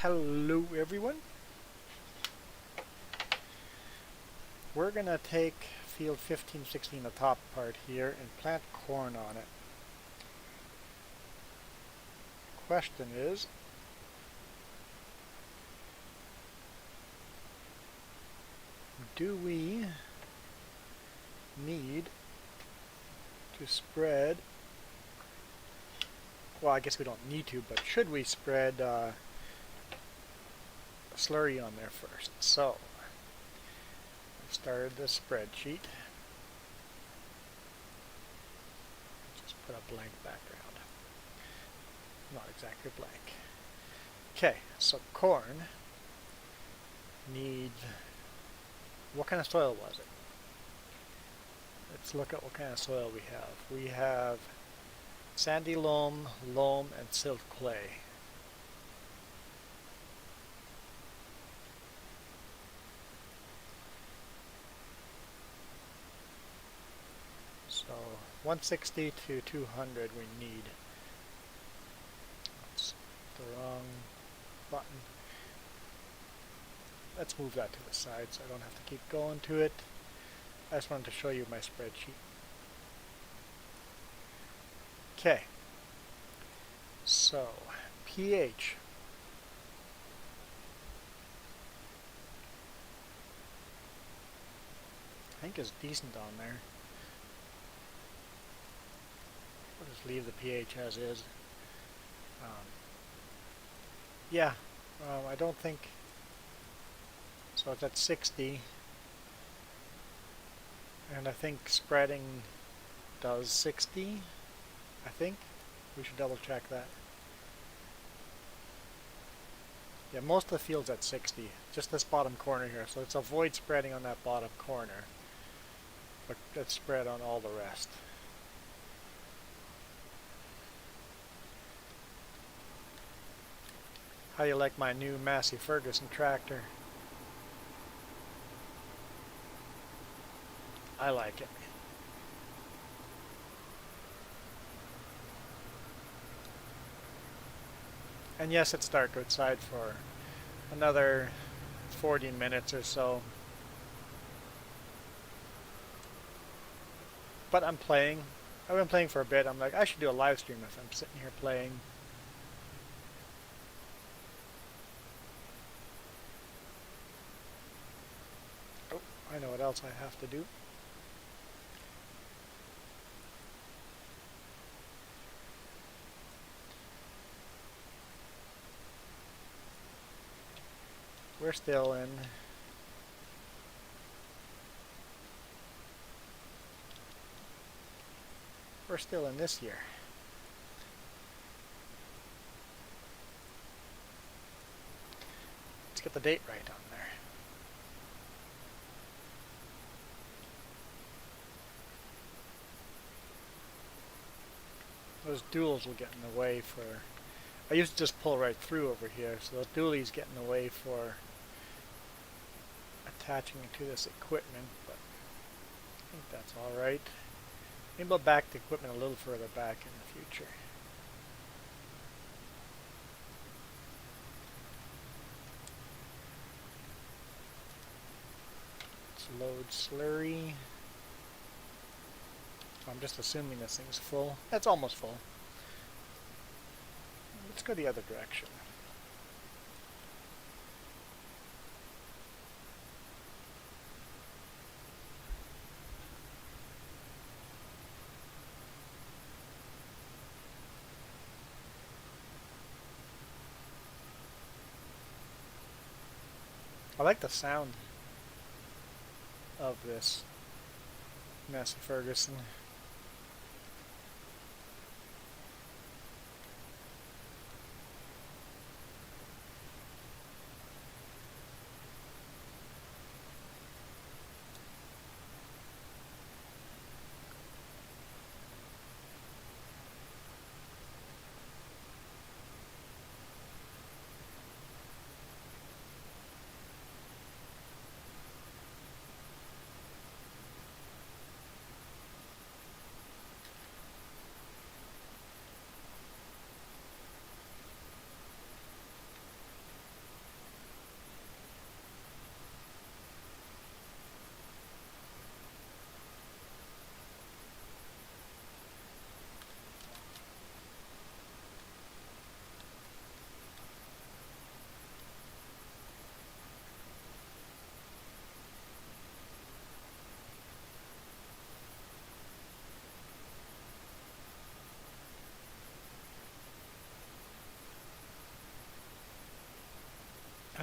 Hello everyone. We're gonna take field 15, 16, the top part here, and plant corn on it. Question is, do we need to spread, well, I guess we don't need to, but should we spread slurry on there first? So I've started the spreadsheet. Just put a blank background. Not exactly blank. Okay, so corn needs, what kind of soil was it? Let's look at what kind of soil we have. We have sandy loam, loam, and silt clay. So 160 to 200 we need. That's the wrong button. Let's move that to the side so I don't have to keep going to it. I just wanted to show you my spreadsheet. Okay. So pH. I think is decent on there. We'll just leave the pH as is. Yeah, I don't think, so it's at 60, and I think spreading does 60, I think. We should double check that. Yeah, most of the field's at 60, just this bottom corner here, so let's avoid spreading on that bottom corner, but let's spread on all the rest. How do you like my new Massey Ferguson tractor? I like it. And yes, it's dark outside for another 40 minutes or so. But I'm playing. I've been playing for a bit. I'm like, I should do a live stream if I'm sitting here playing. Oh, I know what else I have to do. We're still in this year. Let's get the date right on there. Those duals will get in the way for, I used to just pull right through over here, so the dualies get in the way for attaching to this equipment, but I think that's alright. Maybe we'll back the equipment a little further back in the future. Let's load slurry. I'm just assuming this thing's full. It's almost full. Let's go the other direction. I like the sound of this Massey Ferguson.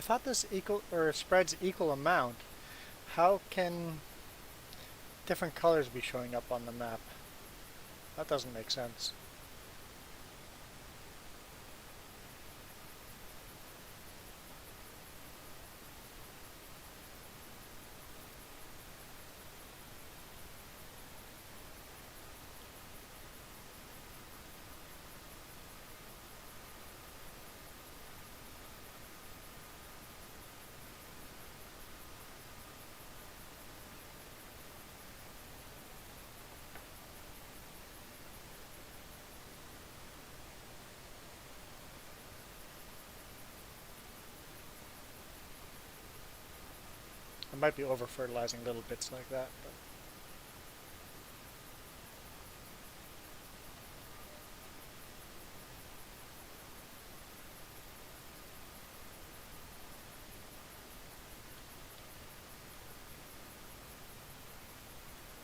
I thought this equal or spreads equal amount. How can different colors be showing up on the map? That doesn't make sense. I might be over fertilizing little bits like that, but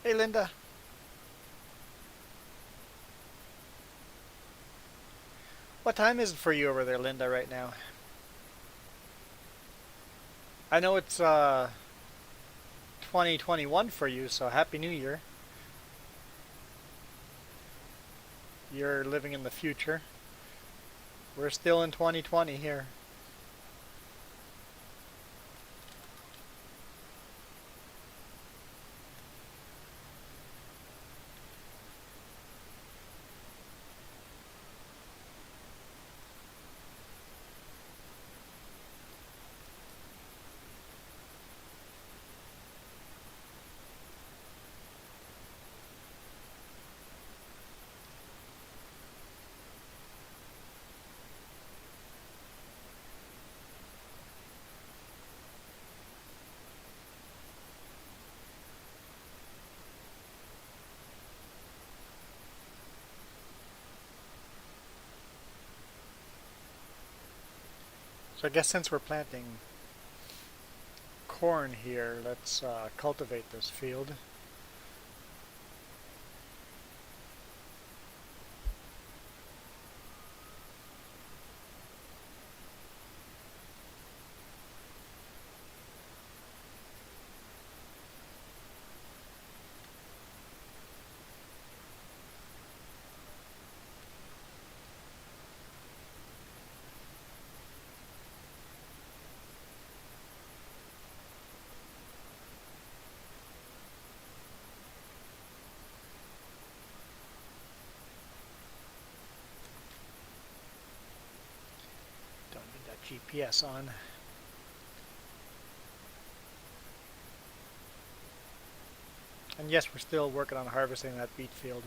hey Linda. What time is it for you over there, Linda, right now? I know it's 2021 for you, so Happy New Year. You're living in the future. We're still in 2020 here. So I guess since we're planting corn here, let's cultivate this field. Don't need that GPS on. And yes, we're still working on harvesting that beet field.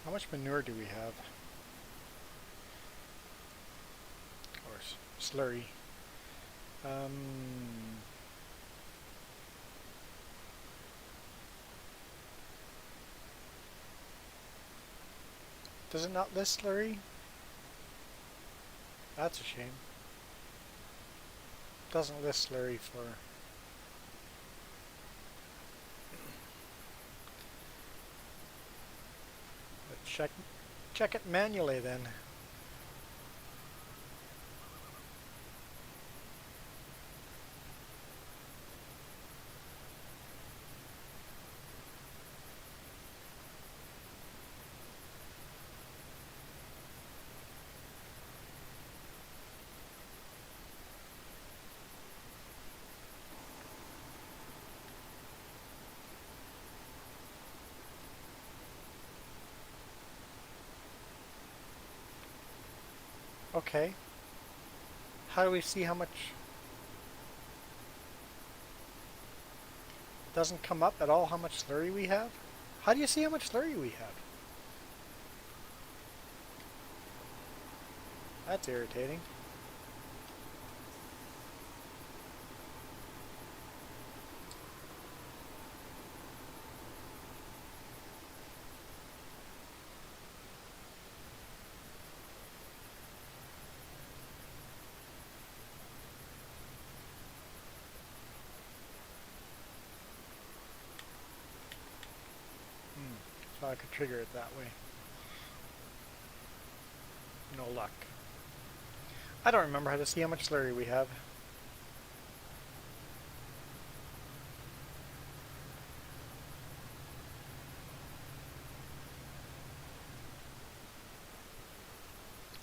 How much manure do we have? Or slurry? Does it not list slurry? That's a shame. Doesn't list slurry for... Let's check it manually then. Okay. How do we see how much? Doesn't come up at all how much slurry we have? How do you see how much slurry we have? That's irritating. So I could trigger it that way. No luck. I don't remember how to see how much slurry we have.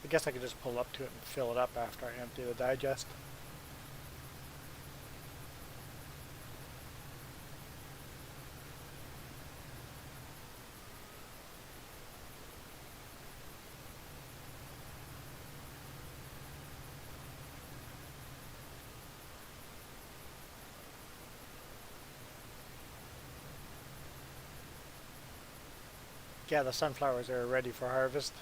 I guess I could just pull up to it and fill it up after I empty the digest. Yeah, the sunflowers are ready for harvest.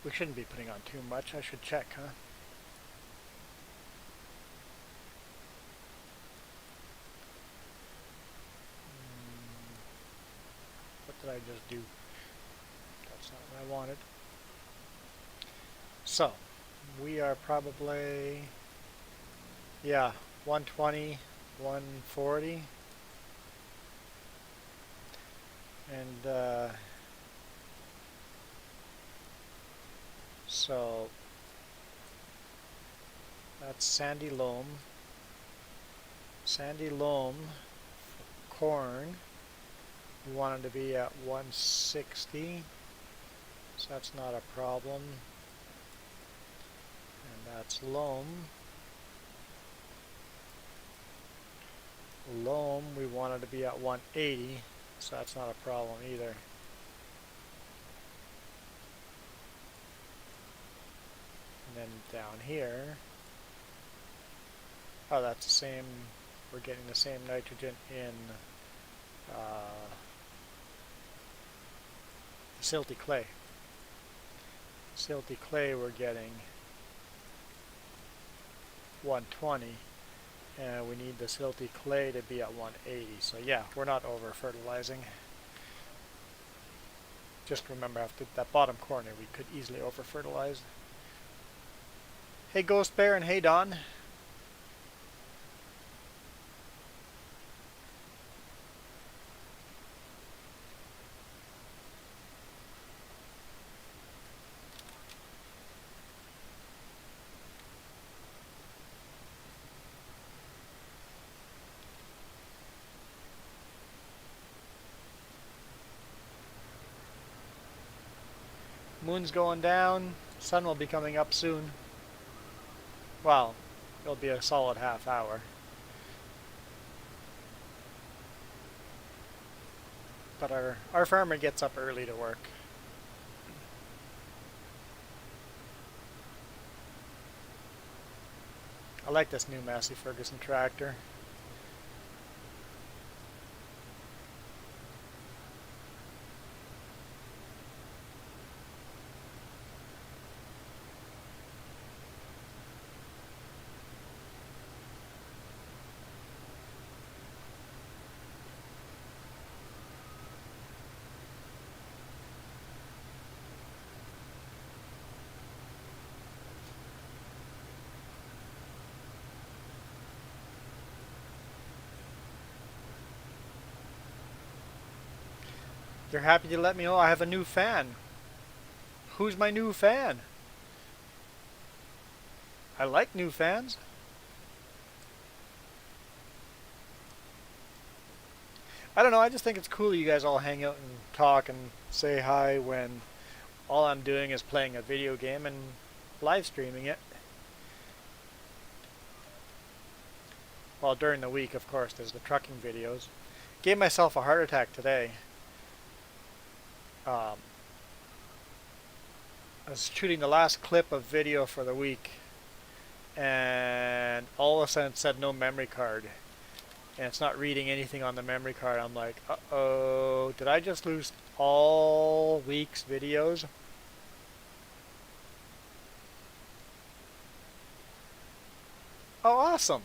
We shouldn't be putting on too much. I should check, huh? What did I just do? That's not what I wanted. So, we are probably, yeah, 120, 140. And so that's sandy loam. Sandy loam corn, we want it to be at 160, so that's not a problem. And that's loam. Loam, we want it to be at 180, so that's not a problem either. And then down here, oh, that's the same, we're getting the same nitrogen in silty clay. Silty clay we're getting 120, and we need the silty clay to be at 180. So yeah, we're not over fertilizing. Just remember after that bottom corner we could easily over fertilize. Hey Ghost Bear and hey Don. Moon's going down, sun will be coming up soon. Well, it'll be a solid half hour. But our farmer gets up early to work. I like this new Massey Ferguson tractor. They're happy to let me know I have a new fan. Who's my new fan? I like new fans. I don't know, I just think it's cool you guys all hang out and talk and say hi when all I'm doing is playing a video game and live streaming it. Well, during the week, of course, there's the trucking videos. Gave myself a heart attack today. Um, I was shooting the last clip of video for the week, and all of a sudden it said no memory card. And it's not reading anything on the memory card. I'm like, uh-oh, did I just lose all week's videos? Oh, awesome.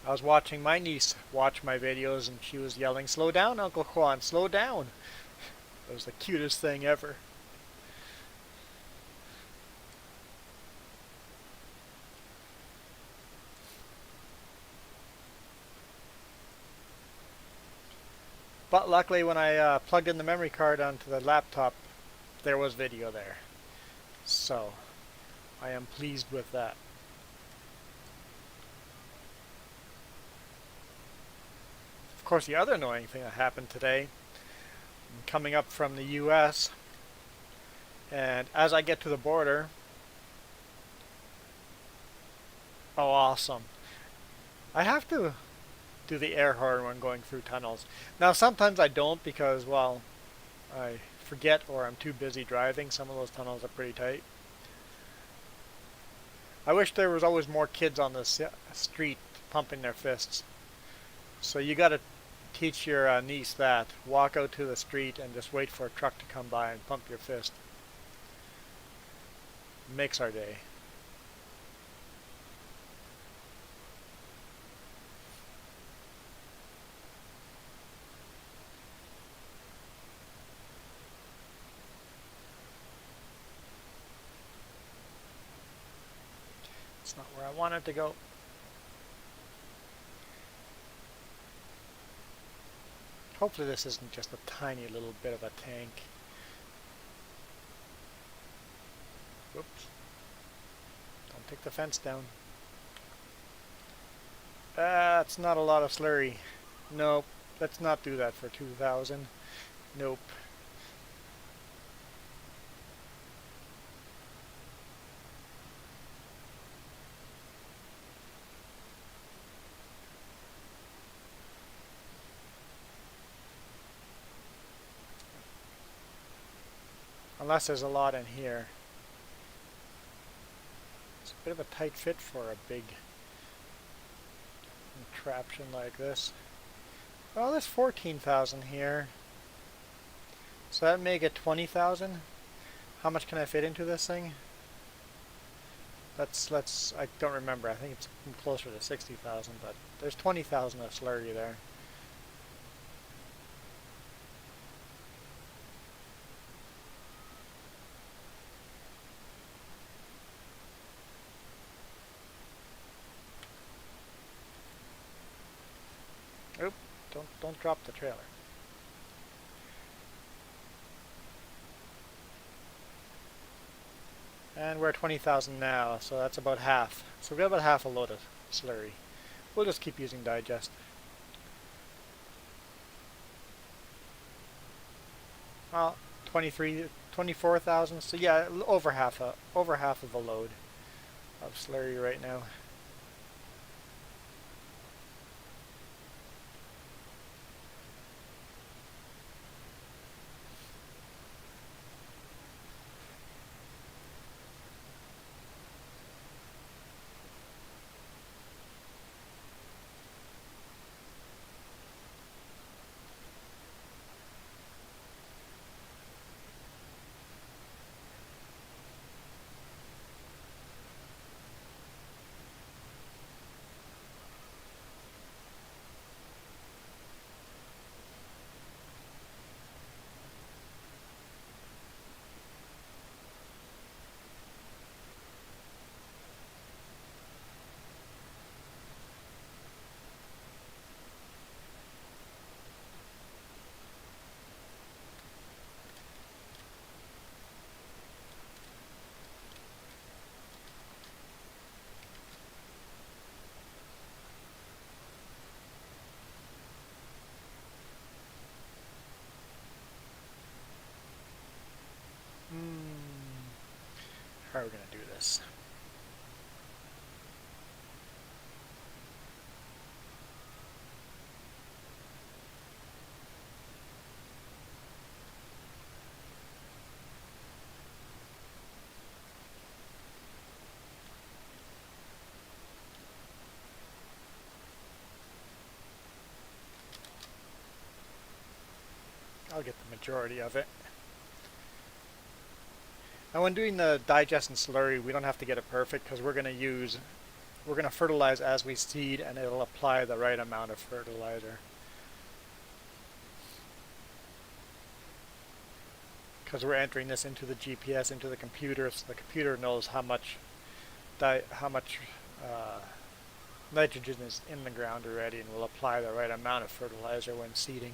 I was watching my niece watch my videos and she was yelling, "Slow down, Uncle Juan, slow down." It was the cutest thing ever. But luckily when I plugged in the memory card onto the laptop, there was video there. So I am pleased with that. Of course, the other annoying thing that happened today, I'm coming up from the US, and as I get to the border, oh awesome. I have to do the air horn when going through tunnels. Now sometimes I don't because, well, I forget or I'm too busy driving. Some of those tunnels are pretty tight. I wish there was always more kids on the street pumping their fists. So you got to teach your niece that. Walk out to the street and just wait for a truck to come by and pump your fist. Makes our day. It's not where I want it to go. Hopefully this isn't just a tiny little bit of a tank. Whoops. Don't take the fence down. That's not a lot of slurry. Nope. Let's not do that for 2,000. Nope. Unless there's a lot in here. It's a bit of a tight fit for a big contraption like this. Well, there's 14,000 here. So that'd make it 20,000. How much can I fit into this thing? I don't remember. I think it's closer to 60,000, but there's 20,000 of slurry there. Oop, don't drop the trailer. And we're at 20,000 now, so that's about half. So we've got about half a load of slurry. We'll just keep using digest. Well, 24,000. So yeah, over half of a load of slurry right now. How are we going to do this? I'll get the majority of it. And when doing the digest and slurry, we don't have to get it perfect because we're going to fertilize as we seed, and it'll apply the right amount of fertilizer. Because we're entering this into the GPS, into the computer, so the computer knows how much nitrogen is in the ground already, and will apply the right amount of fertilizer when seeding.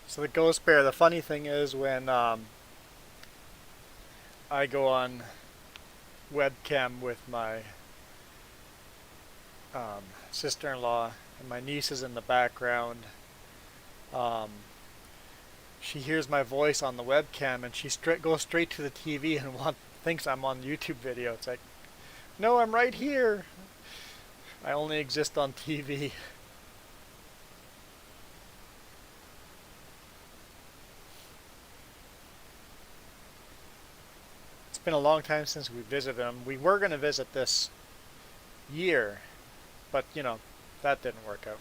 So the ghost bear, the funny thing is when I go on webcam with my sister-in-law and my niece is in the background, um, she hears my voice on the webcam and she goes straight to the TV and thinks I'm on YouTube video. It's like, no, I'm right here. I only exist on TV. It's been a long time since we visited them. We were going to visit this year, but you know, that didn't work out.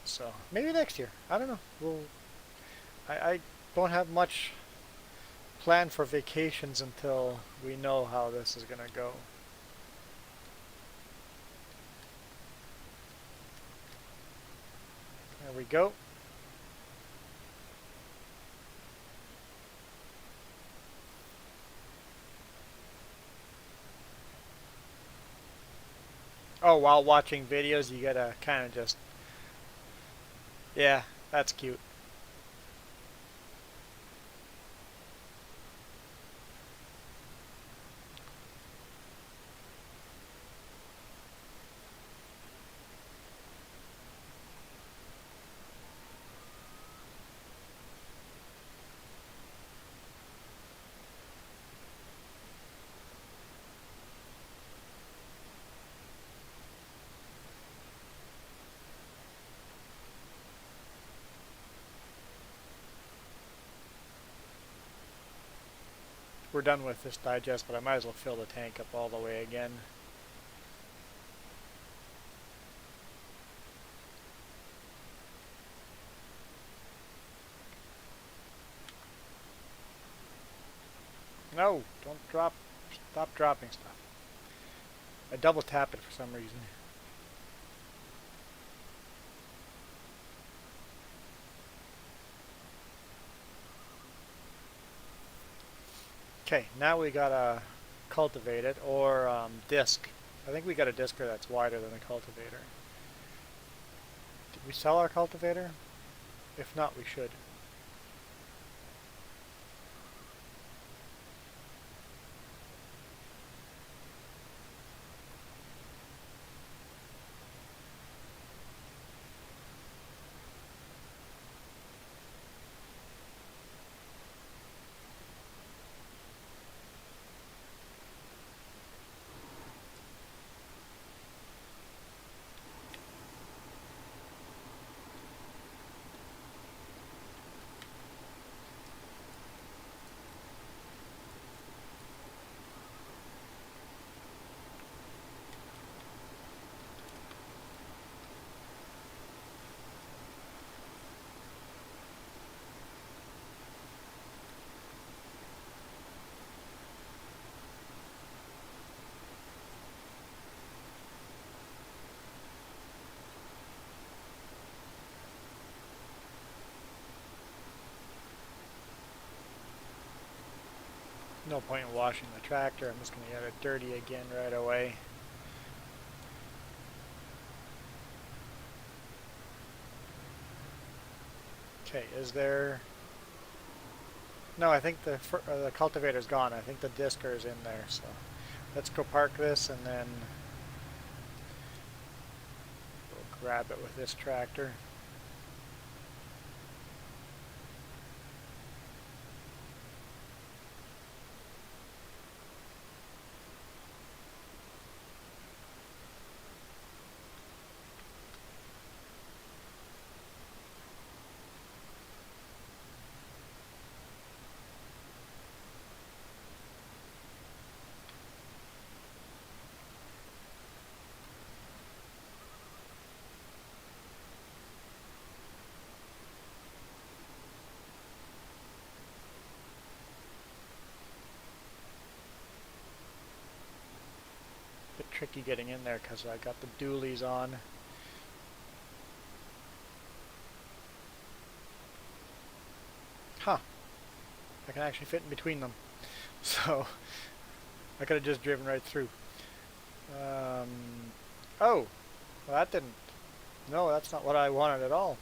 So maybe next year. I don't know. I don't have much planned for vacations until we know how this is gonna go. There we go. Oh, while watching videos, you gotta kind of just, yeah, that's cute. We're done with this digest, but I might as well fill the tank up all the way again. No, don't drop, stop dropping stuff. I double tap it for some reason. Okay, now we gotta cultivate it, or disc. I think we got a discer that's wider than the cultivator. Did we sell our cultivator? If not, we should. no point in washing the tractor. I'm just going to get it dirty again right away. Okay, is there... No, I think the cultivator's gone. I think the discer is in there, so let's go park this and then we'll grab it with this tractor. Bit tricky getting in there because I got the dualies on. Huh. I can actually fit in between them. So, I could have just driven right through. Oh! Well, that didn't... No, that's not what I wanted at all.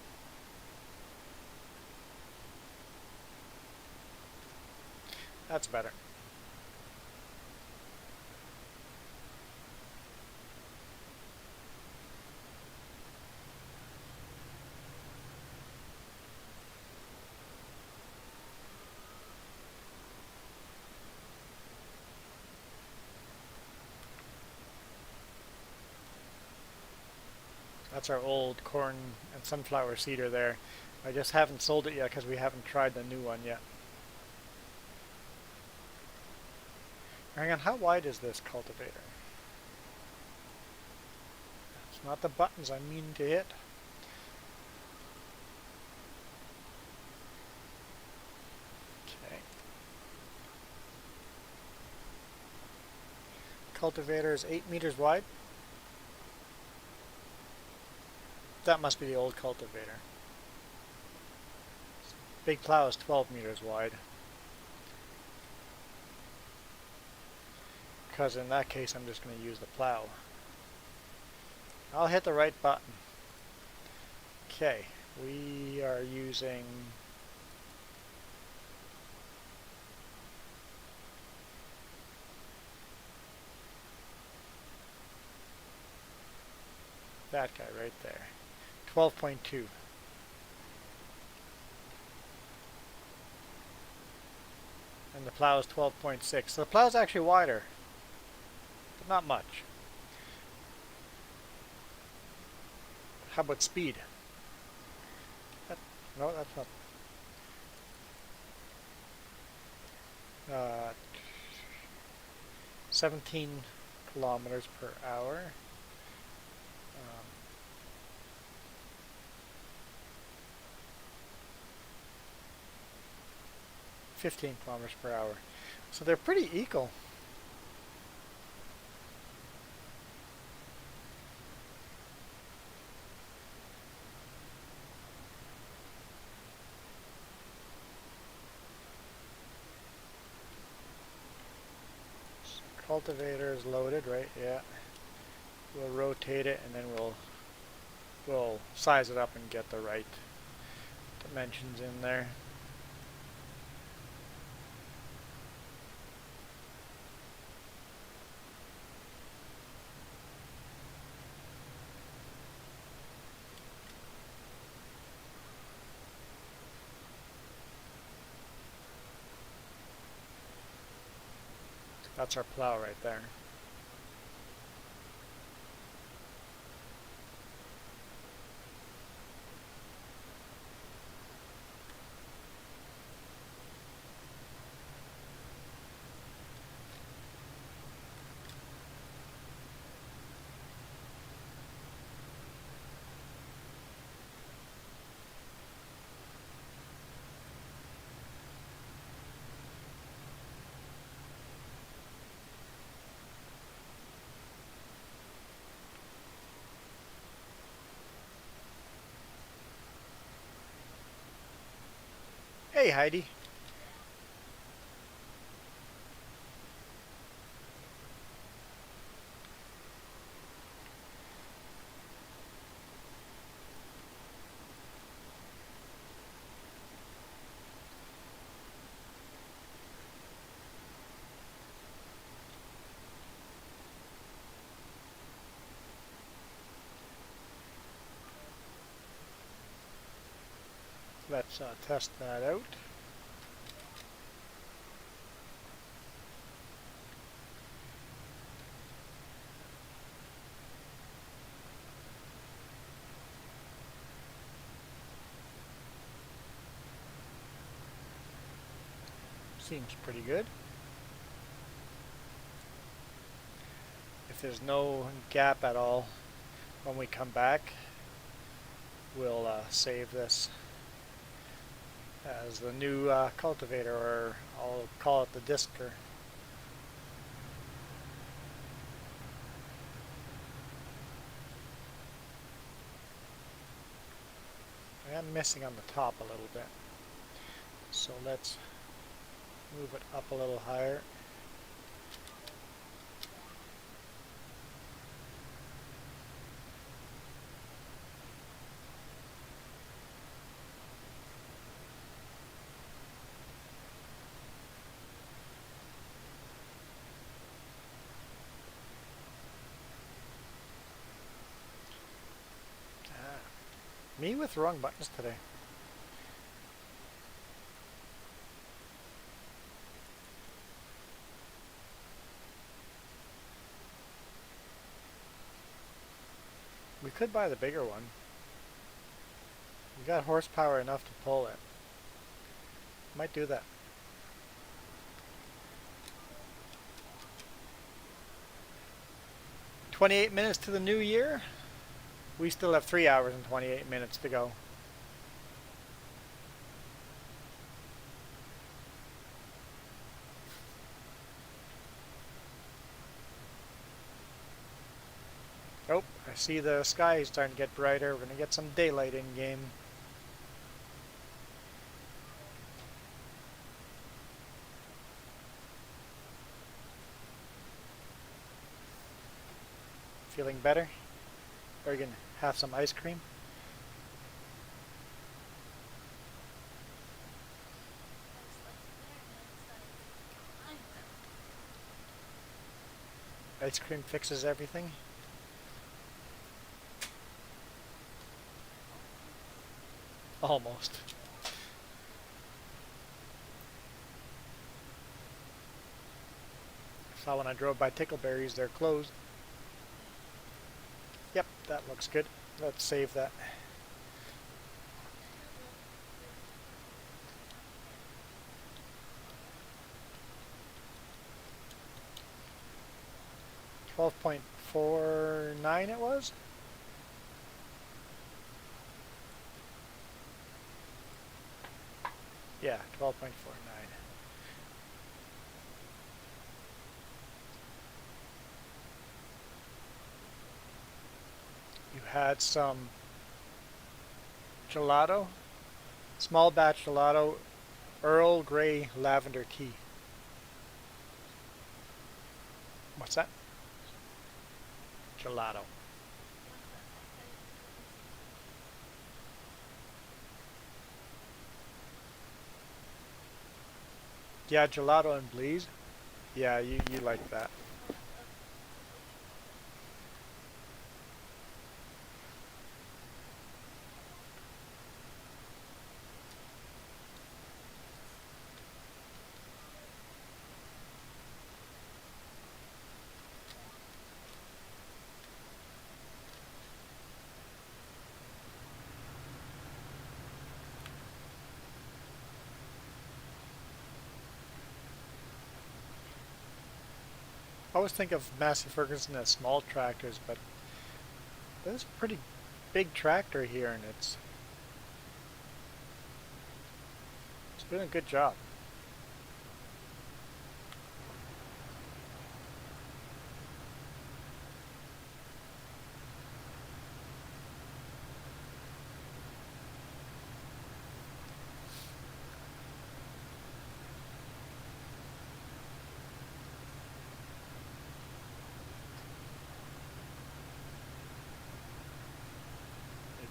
That's better. That's our old corn and sunflower seeder there. I just haven't sold it yet because we haven't tried the new one yet. Hang on, how wide is this cultivator? It's not the buttons I mean to hit. Okay. Cultivator is 8 meters wide. That must be the old cultivator. Big plow is 12 meters wide. Because in that case I'm just going to use the plow. I'll hit the right button. Okay, we are using that guy right there. 12.2. And the plow is 12.6. So the plow is actually wider, but not much. How about speed? No, that's not. 17 kilometers per hour. 15 kilometers per hour. So they're pretty equal. Cultivator is loaded, right? Yeah. We'll rotate it and then we'll size it up and get the right dimensions in there. That's our plow right there. Hey Heidi. let's test that out. Seems pretty good. If there's no gap at all when we come back, we'll save this as the new cultivator, or I'll call it the disker. I am missing on the top a little bit, so let's move it up a little higher. Me with the wrong buttons today. We could buy the bigger one. We got horsepower enough to pull it. Might do that. "28 minutes to the new year." We still have 3 hours and 28 minutes to go. Oh, I see the sky is starting to get brighter. We're going to get some daylight in game. Feeling better? Are you going to have some ice cream? Ice cream fixes everything? Almost. I saw when I drove by Tickleberries, they're closed. Yep, that looks good. Let's save that. $12.49 it was? Yeah, 12.49. You had some gelato, small batch gelato, Earl Grey lavender tea. What's that? Gelato. Yeah, gelato and Bleeze. Yeah, you like that. I always think of Massey Ferguson as small tractors, but there's a pretty big tractor here, and it's doing a good job.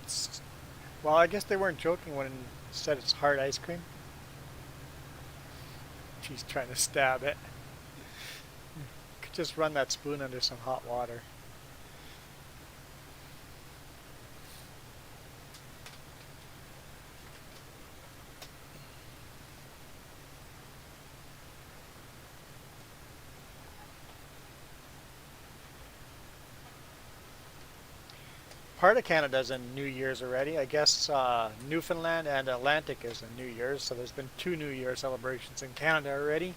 It's, well, I guess they weren't joking when it said it's hard ice cream. She's trying to stab it. Could just run that spoon under some hot water. part of Canada's in New Year's already. I guess Newfoundland and Atlantic is in New Year's, so there's been 2 New Year celebrations in Canada already.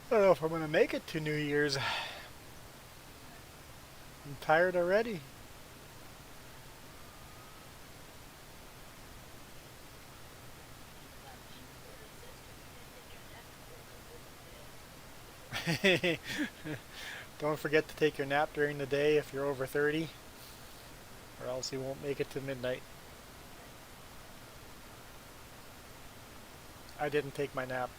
I don't know if I'm gonna make it to New Year's. I'm tired already. Don't forget to take your nap during the day if you're over 30, or else you won't make it to midnight. I didn't take my nap.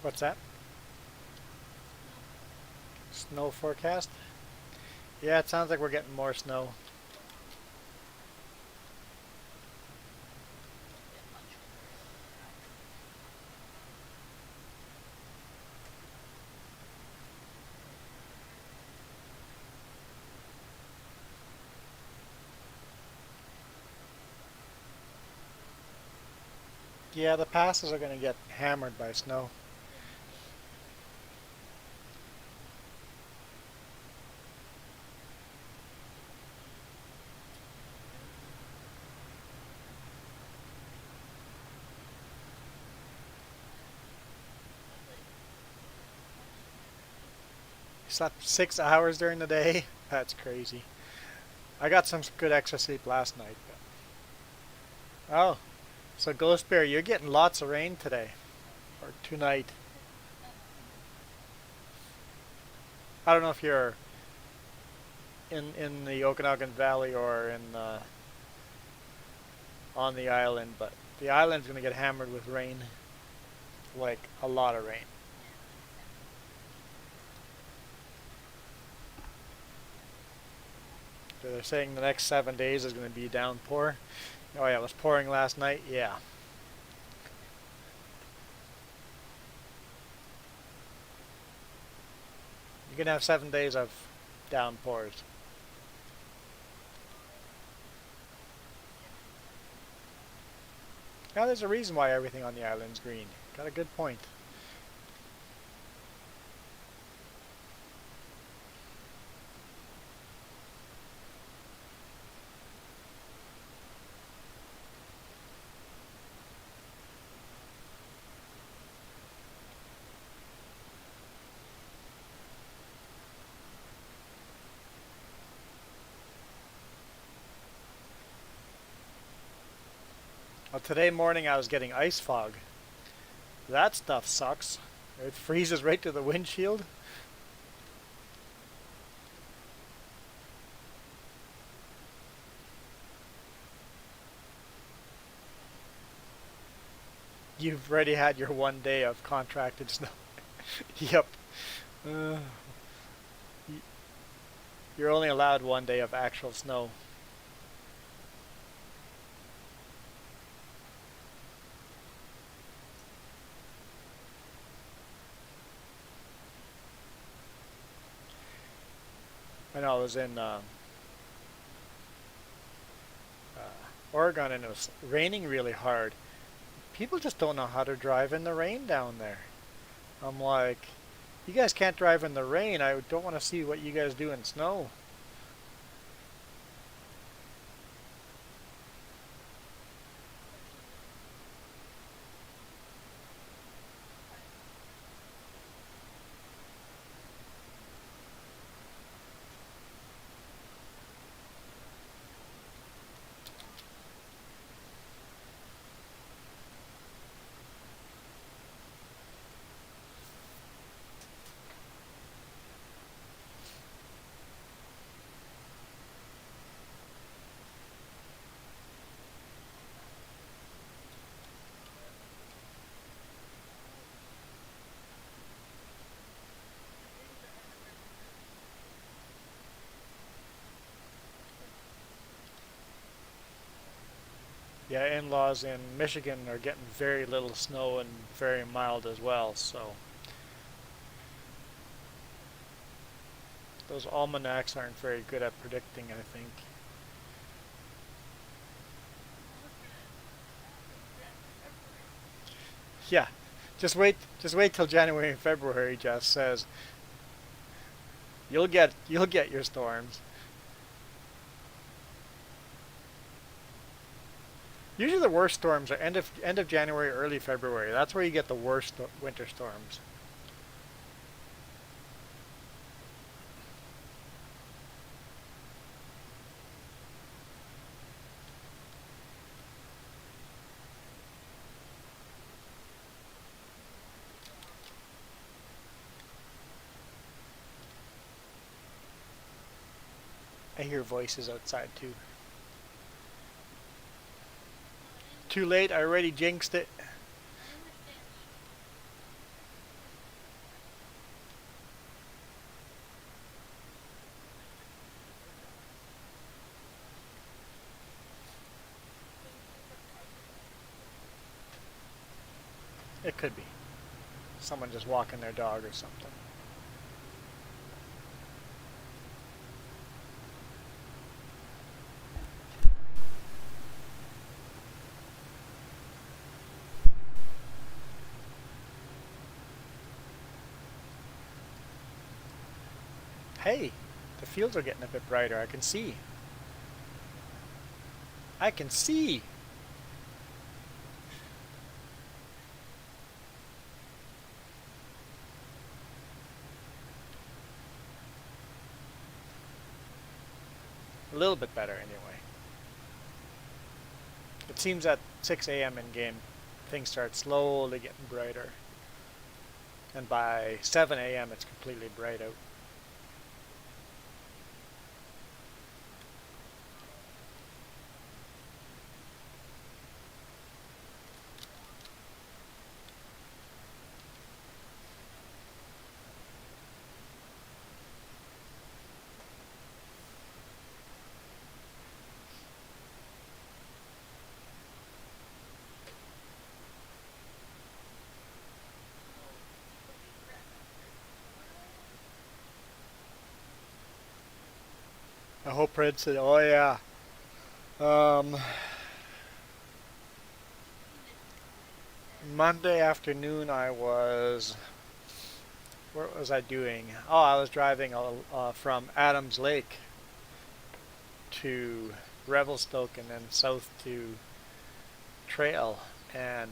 What's that? Snow forecast? Yeah, it sounds like we're getting more snow. Yeah, the passes are going to get hammered by snow. Slept 6 hours during the day. That's crazy. I got some good extra sleep last night. Oh, so Ghost Bear, you're getting lots of rain today or tonight. I don't know if you're in the Okanagan Valley or in on the island, but the island's gonna get hammered with rain, like a lot of rain. Good. They're saying the next 7 days is going to be downpour. Oh yeah, it was pouring last night. Yeah. You're going to have 7 days of downpours. Now there's a reason why everything on the island's green. Got a good point. Well, today morning I was getting ice fog. That stuff sucks. It freezes right to the windshield. You've already had your 1 day of contracted snow. Yep. Uh, you're only allowed 1 day of actual snow. I know I was in Oregon and it was raining really hard. People just don't know how to drive in the rain down there. I'm like, you guys can't drive in the rain. I don't want to see what you guys do in snow. Yeah, in-laws in Michigan are getting very little snow and very mild as well, so those almanacs aren't very good at predicting, I think. Yeah, just wait till January and February, Jess says. You'll get your storms. Usually the worst storms are end of January, early February. That's where you get the worst winter storms. I hear voices outside too. Too late, I already jinxed it. It could be. Someone just walking their dog or something. Hey, the fields are getting a bit brighter. I can see. I can see. A little bit better anyway. It seems at 6 a.m. in game, things start slowly getting brighter. And by 7 a.m. it's completely bright out. I hope Prince said, oh yeah. Um, Monday afternoon I was, what was I doing? Oh, I was driving from Adams Lake to Revelstoke and then south to Trail. And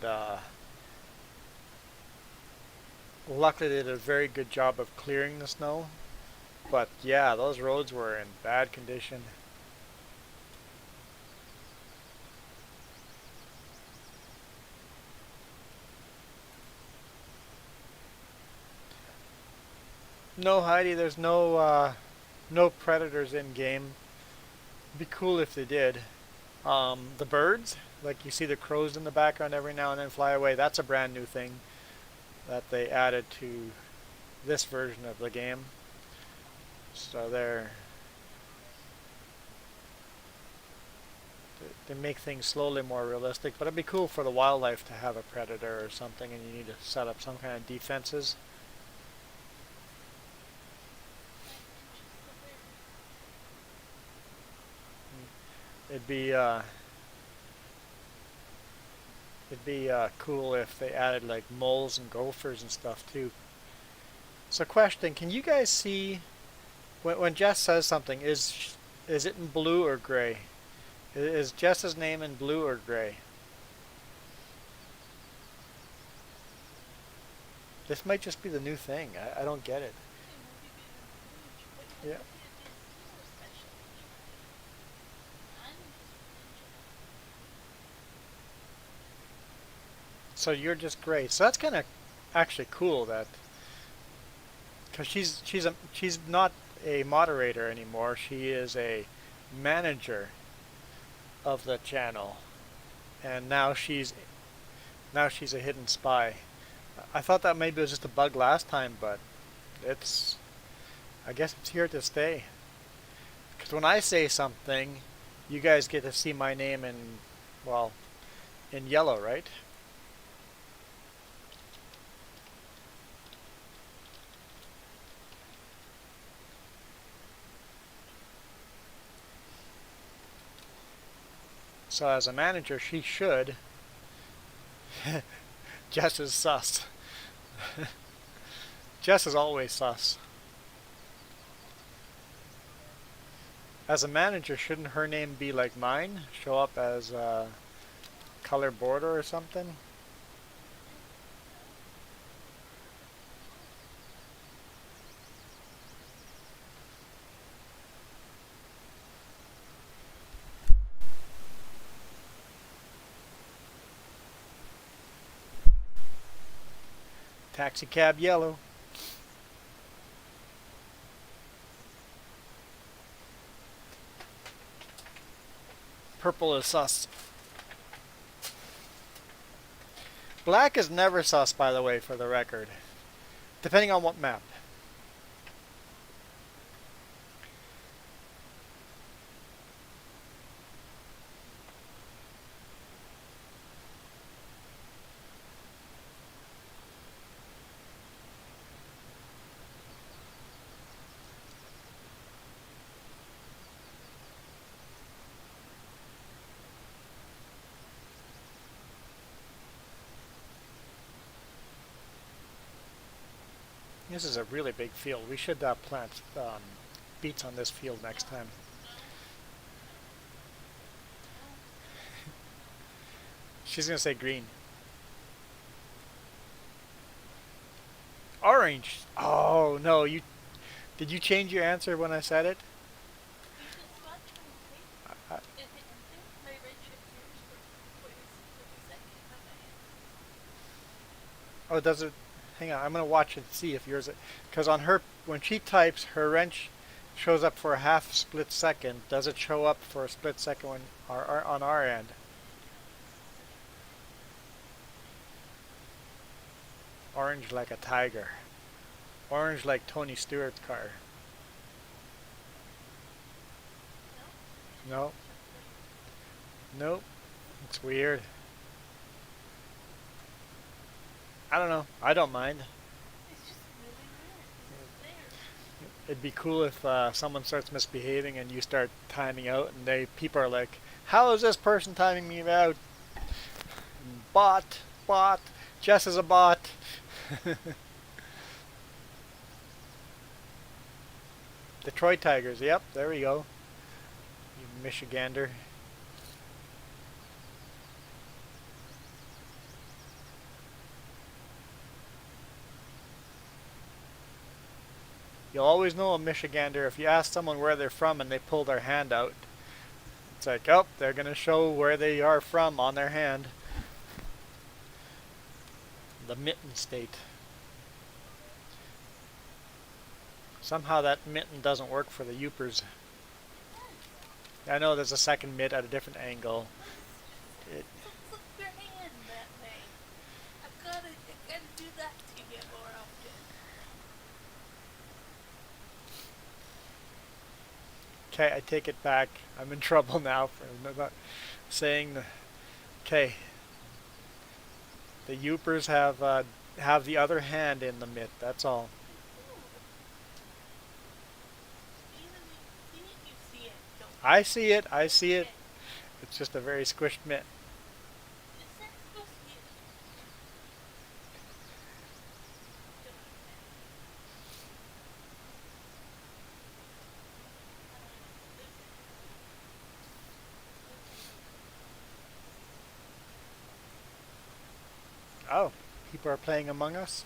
luckily they did a very good job of clearing the snow. But yeah, those roads were in bad condition. No, Heidi, there's no predators in game. It'd be cool if they did. The birds, like you see the crows in the background every now and then fly away. That's a brand new thing that they added to this version of the game. So they make things slowly more realistic. But it'd be cool for the wildlife to have a predator or something, and you need to set up some kind of defenses. It'd be uh, it'd be cool if they added like moles and gophers and stuff too. So, question: can you guys see when Jess says something? Is it in blue or gray? Is Jess's name in blue or gray? This might just be the new thing. I don't get it. Yeah. So you're just gray. So that's kind of actually cool that because she's not a moderator anymore. She is a manager of the channel, and now she's a hidden spy. I thought that maybe it was just a bug last time, but it's I guess it's here to stay. Because when I say something, you guys get to see my name well, in yellow, right? So as a manager, she should. Jess is sus. Jess is always sus. As a manager, shouldn't her name be like mine? Show up as a color border or something? Taxi cab yellow. Purple is sus. Black is never sus, by the way, for the record. Depending on what map. This is a really big field. We should plant beets on this field next time. She's gonna say green. Orange. Oh no, you did you change your answer when I said it? I, oh, does it? Hang on, I'm gonna watch it and see if yours. Because on her, when she types, her wrench shows up for a half split second. Does it show up for a split second on our end? Orange like a tiger. Orange like Tony Stewart's car. No, nope. It's weird. I don't know. I don't mind. It'd be cool if someone starts misbehaving and you start timing out, and people are like, "How is this person timing me out?" Bot, bot. Jess is a bot. Detroit Tigers. Yep, there we go. You Michigander. You'll always know a Michigander if you ask someone where they're from and they pull their hand out. It's like, oh, they're going to show where they are from on their hand. The mitten state. Somehow that mitten doesn't work for the Yoopers. I know there's a second mitt at a different angle. It, Flip your hand that way. I gotta do that to you more often. okay, I take it back. I'm in trouble now for not saying the. Okay, the Yoopers have the other hand in the mitt. That's all. Even if you see it, don't I see it. I don't see it. forget. It's just a very squished mitt. Is that supposed to be? Oh, people are playing Among Us.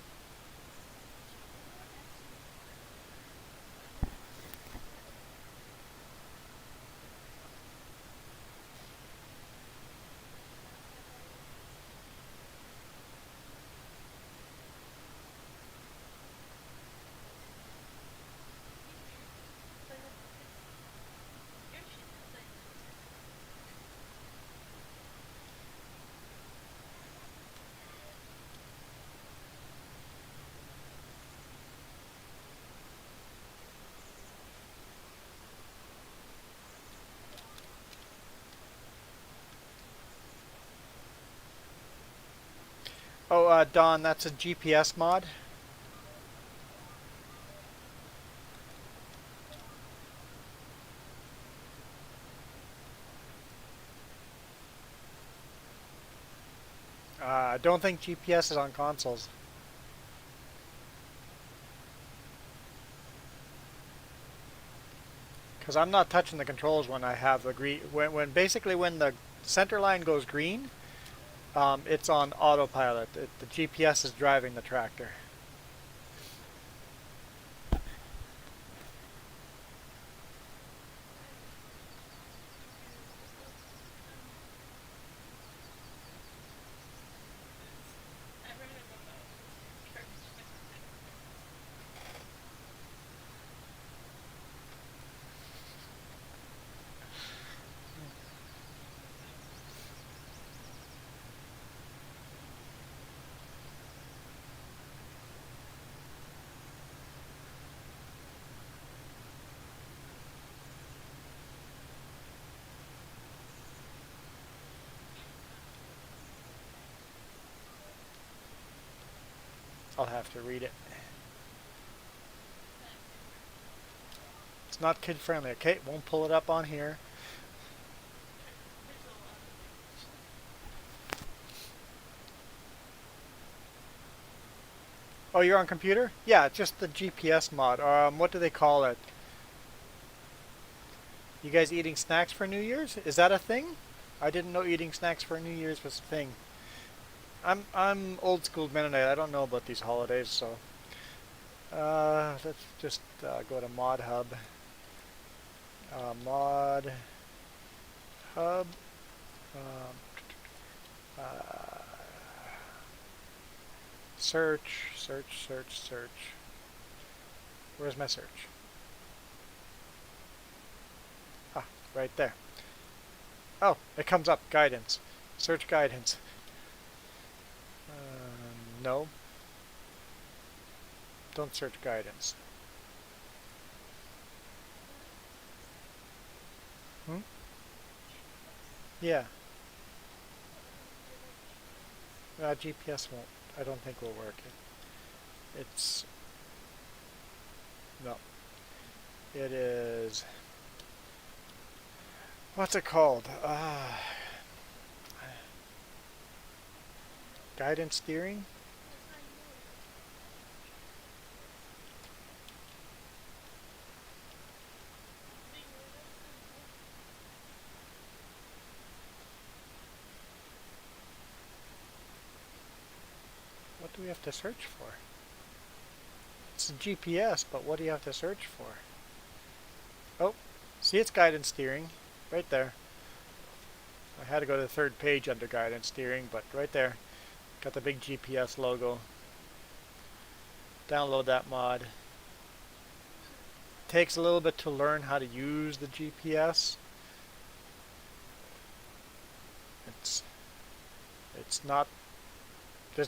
Oh, Don, that's a GPS mod. I don't think GPS is on consoles. Because I'm not touching the controls when I have the green. When basically when the center line goes green, it's on autopilot. The GPS is driving the tractor. I'll have to read it. It's not kid friendly. Okay, won't pull it up on here. Oh, you're on computer? Yeah, it's just the GPS mod. What do they call it? You guys eating snacks for New Year's? Is that a thing? I didn't know eating snacks for New Year's was a thing. I'm old school Mennonite. I don't know about these holidays, so let's just go to Mod Hub. Mod Hub. Um, uh, search. Where's my search? Ah, right there. Oh, it comes up. Guidance. Search guidance. No. Don't search guidance. Hmm? Yeah. GPS won't. I don't think will work. It's no. It is, what's it called? Guidance steering? Yes, I know it. Figure it out someday. What do we have to search for? It's a GPS, but what do you have to search for? Oh, see, it's guidance steering right there. I had to go to the third page under guidance steering, but right there, got the big GPS logo. Download that mod. Takes a little bit to learn how to use the GPS. It's it's not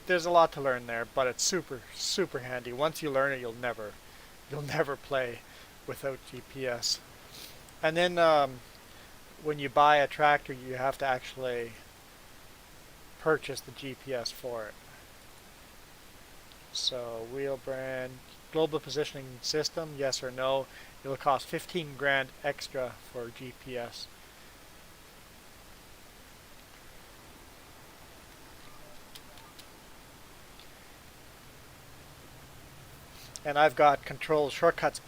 there's a lot to learn there, but it's super handy. Once you learn it, you'll never play without GPS. And then when you buy a tractor, you have to actually purchase the GPS for it. So wheel brand, global positioning system, yes or no. It'll cost 15 grand extra for GPS. And I've got control shortcuts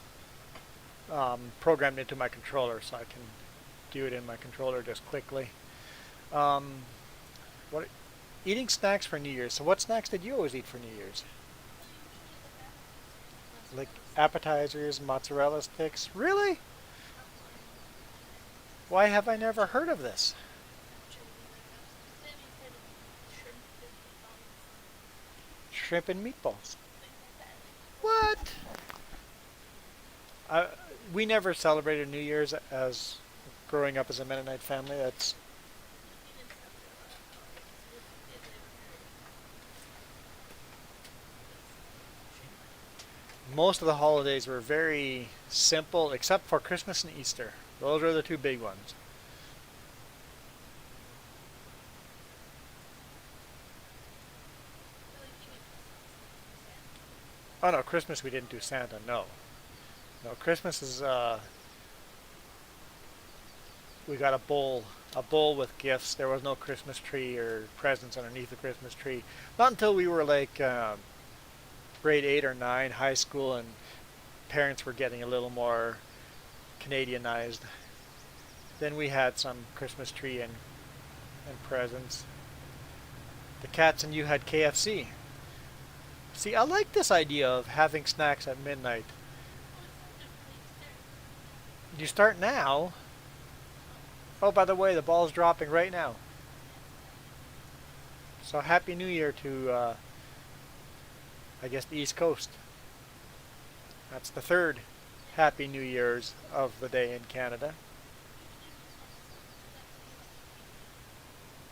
programmed into my controller, so I can do it in my controller just quickly. Um, what eating snacks for New Year's? So what snacks did you always eat for New Year's? Well, usually the appetizers. Like Mozzarella sticks. appetizers, mozzarella sticks? Really? Not mine. Why have I never heard of this? Actually, like semi kind of shrimp and meatballs. Shrimp and meatballs. Things like that. What? I, we never celebrated New Year's as growing up as a Mennonite family. That's We didn't celebrate a lot of holidays if they were very streamlined. most of the holidays were very simple, except for Christmas and Easter. Those are the two big ones. But like even Christmas, like Santa. Oh no, Christmas we didn't do Santa. No, no. Christmas is we got a bowl with gifts. There was no Christmas tree or presents underneath the Christmas tree. Not until we were like grade 8 or 9, high school, and parents were getting a little more Canadianized. Then we had some Christmas tree and presents. The cats and you had KFC. See, I like this idea of having snacks at midnight. Well, it's not definitely start. You start now. Oh, by the way, the ball's dropping right now. So Happy New Year to, I guess, the East Coast. That's the third Happy New Year's of the day in Canada. Usually my son doesn't do that till like the evening.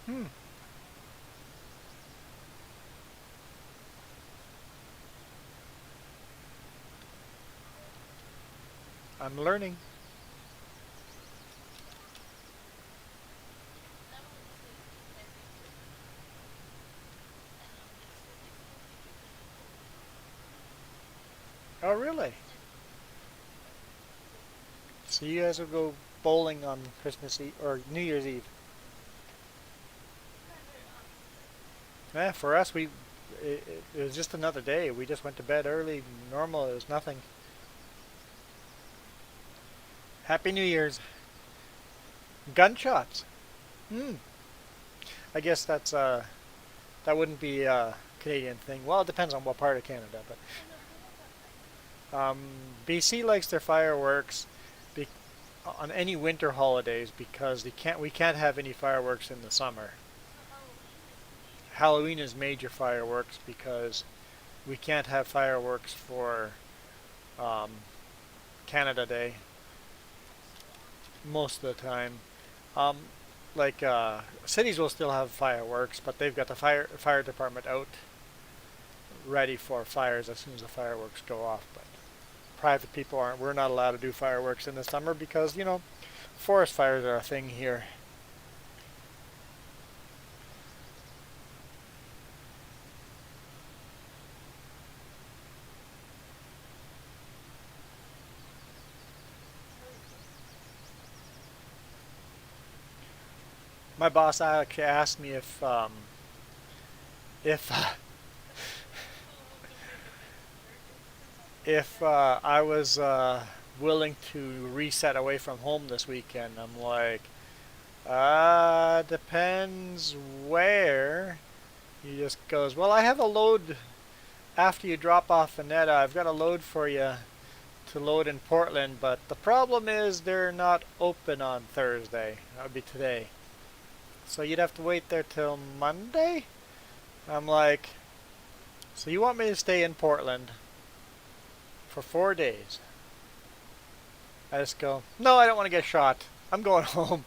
Hmm. I'm learning. That one was like every Christmas. And it's like it's mostly because of COVID. Oh, really? And So you guys will go bowling on Christmas Eve or New Year's Eve? not very often, but For us, it was just another day. We just went to bed early, normal. It was nothing. Happy New Year's. Gunshots. Hmm. I guess that wouldn't be a Canadian thing. Well, it depends on what part of Canada, but oh no, we don't got fireworks. um, BC likes their fireworks be, on any winter holidays because we can't have any fireworks in the summer. So Halloween is major. Halloween is major fireworks because we can't have fireworks for um, Canada Day most of the time. Um, like cities will still have fireworks, but they've got the fire department out ready for fires as soon as the fireworks go off. But private people aren't. We're not allowed to do fireworks in the summer because forest fires are a thing here. My boss actually asked me if don't make a big splurge. if I was willing to reset away from home this weekend. I'm like, depends where. He just goes, well, I have a load after you drop off Vanetta. I've got a load for you to load in Portland, but the problem is they're not open on Thursday. That would be today. So you'd have to wait there till Monday? I'm like, so you want me to stay in Portland for 4 days? I just go, no, I don't want to get shot. I'm going home.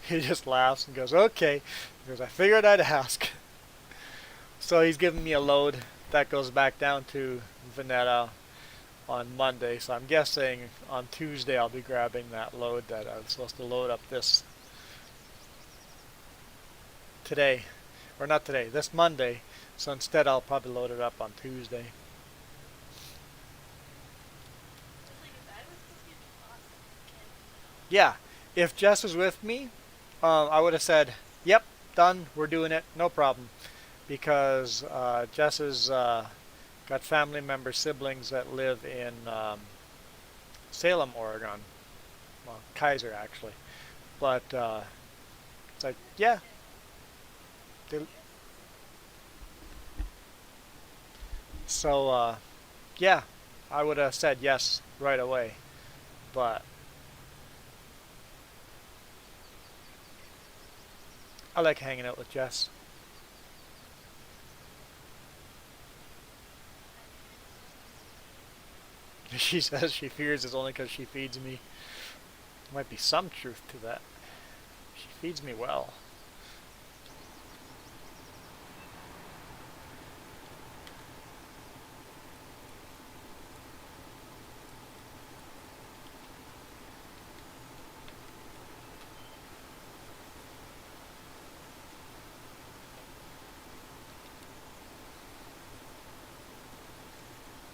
He just laughs and goes, okay. He goes, I figured I'd ask. So he's giving me a load that goes back down to Vanetta on Monday. So I'm guessing on Tuesday I'll be grabbing that load that I was supposed to load up this today. Or not today, this Monday. So instead I'll probably load it up on Tuesday. I was like, if I was supposed to be the boss, Yeah, if Jess was with me, I would have said, yep, done, we're doing it, no problem. Because Jess has got family members, siblings that live in Salem, Oregon. Well, Kaiser, actually. But it's like, yeah. okay. They, so, yeah, I would have said yes right away. But I like hanging out with Jess. She says she fears it's only because she feeds me. Might be some truth to that. She feeds me well.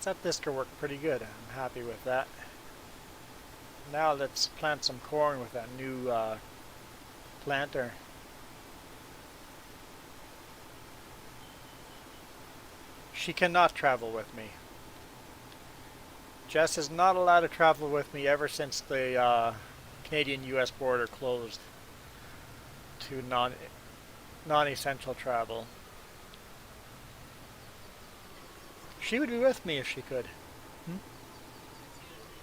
That disc worked pretty good. I'm happy with that. Now let's plant some corn with that new planter. She cannot travel with me. Jess is not allowed to travel with me ever since the Canadian-U.S. border closed to non-essential travel. She would be with me if she could. Hmm? That's usually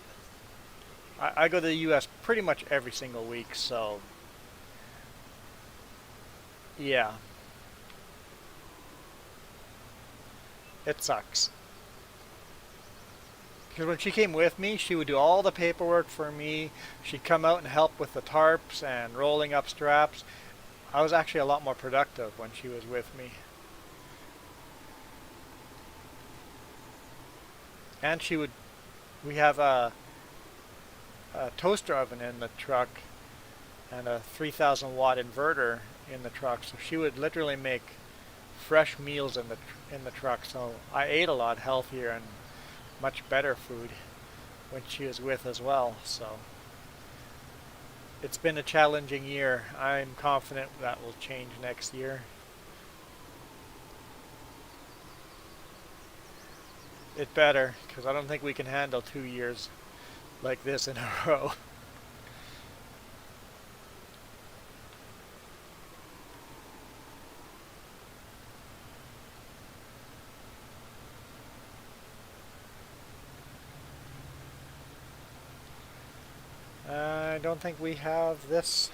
best. I go to the U.S. pretty much every single week, so yeah, it sucks. Because when she came with me, she would do all the paperwork for me. She'd come out and help with the tarps and rolling up straps. I was actually a lot more productive when she was with me. And we have a toaster oven in the truck and a 3,000 watt inverter in the truck. So she would literally make fresh meals in the truck. So I ate a lot healthier and much better food when she was with as well. So it's been a challenging year. I'm confident that will change next year. It better, because I don't think we can handle 2 years like this in a row. I don't think we have this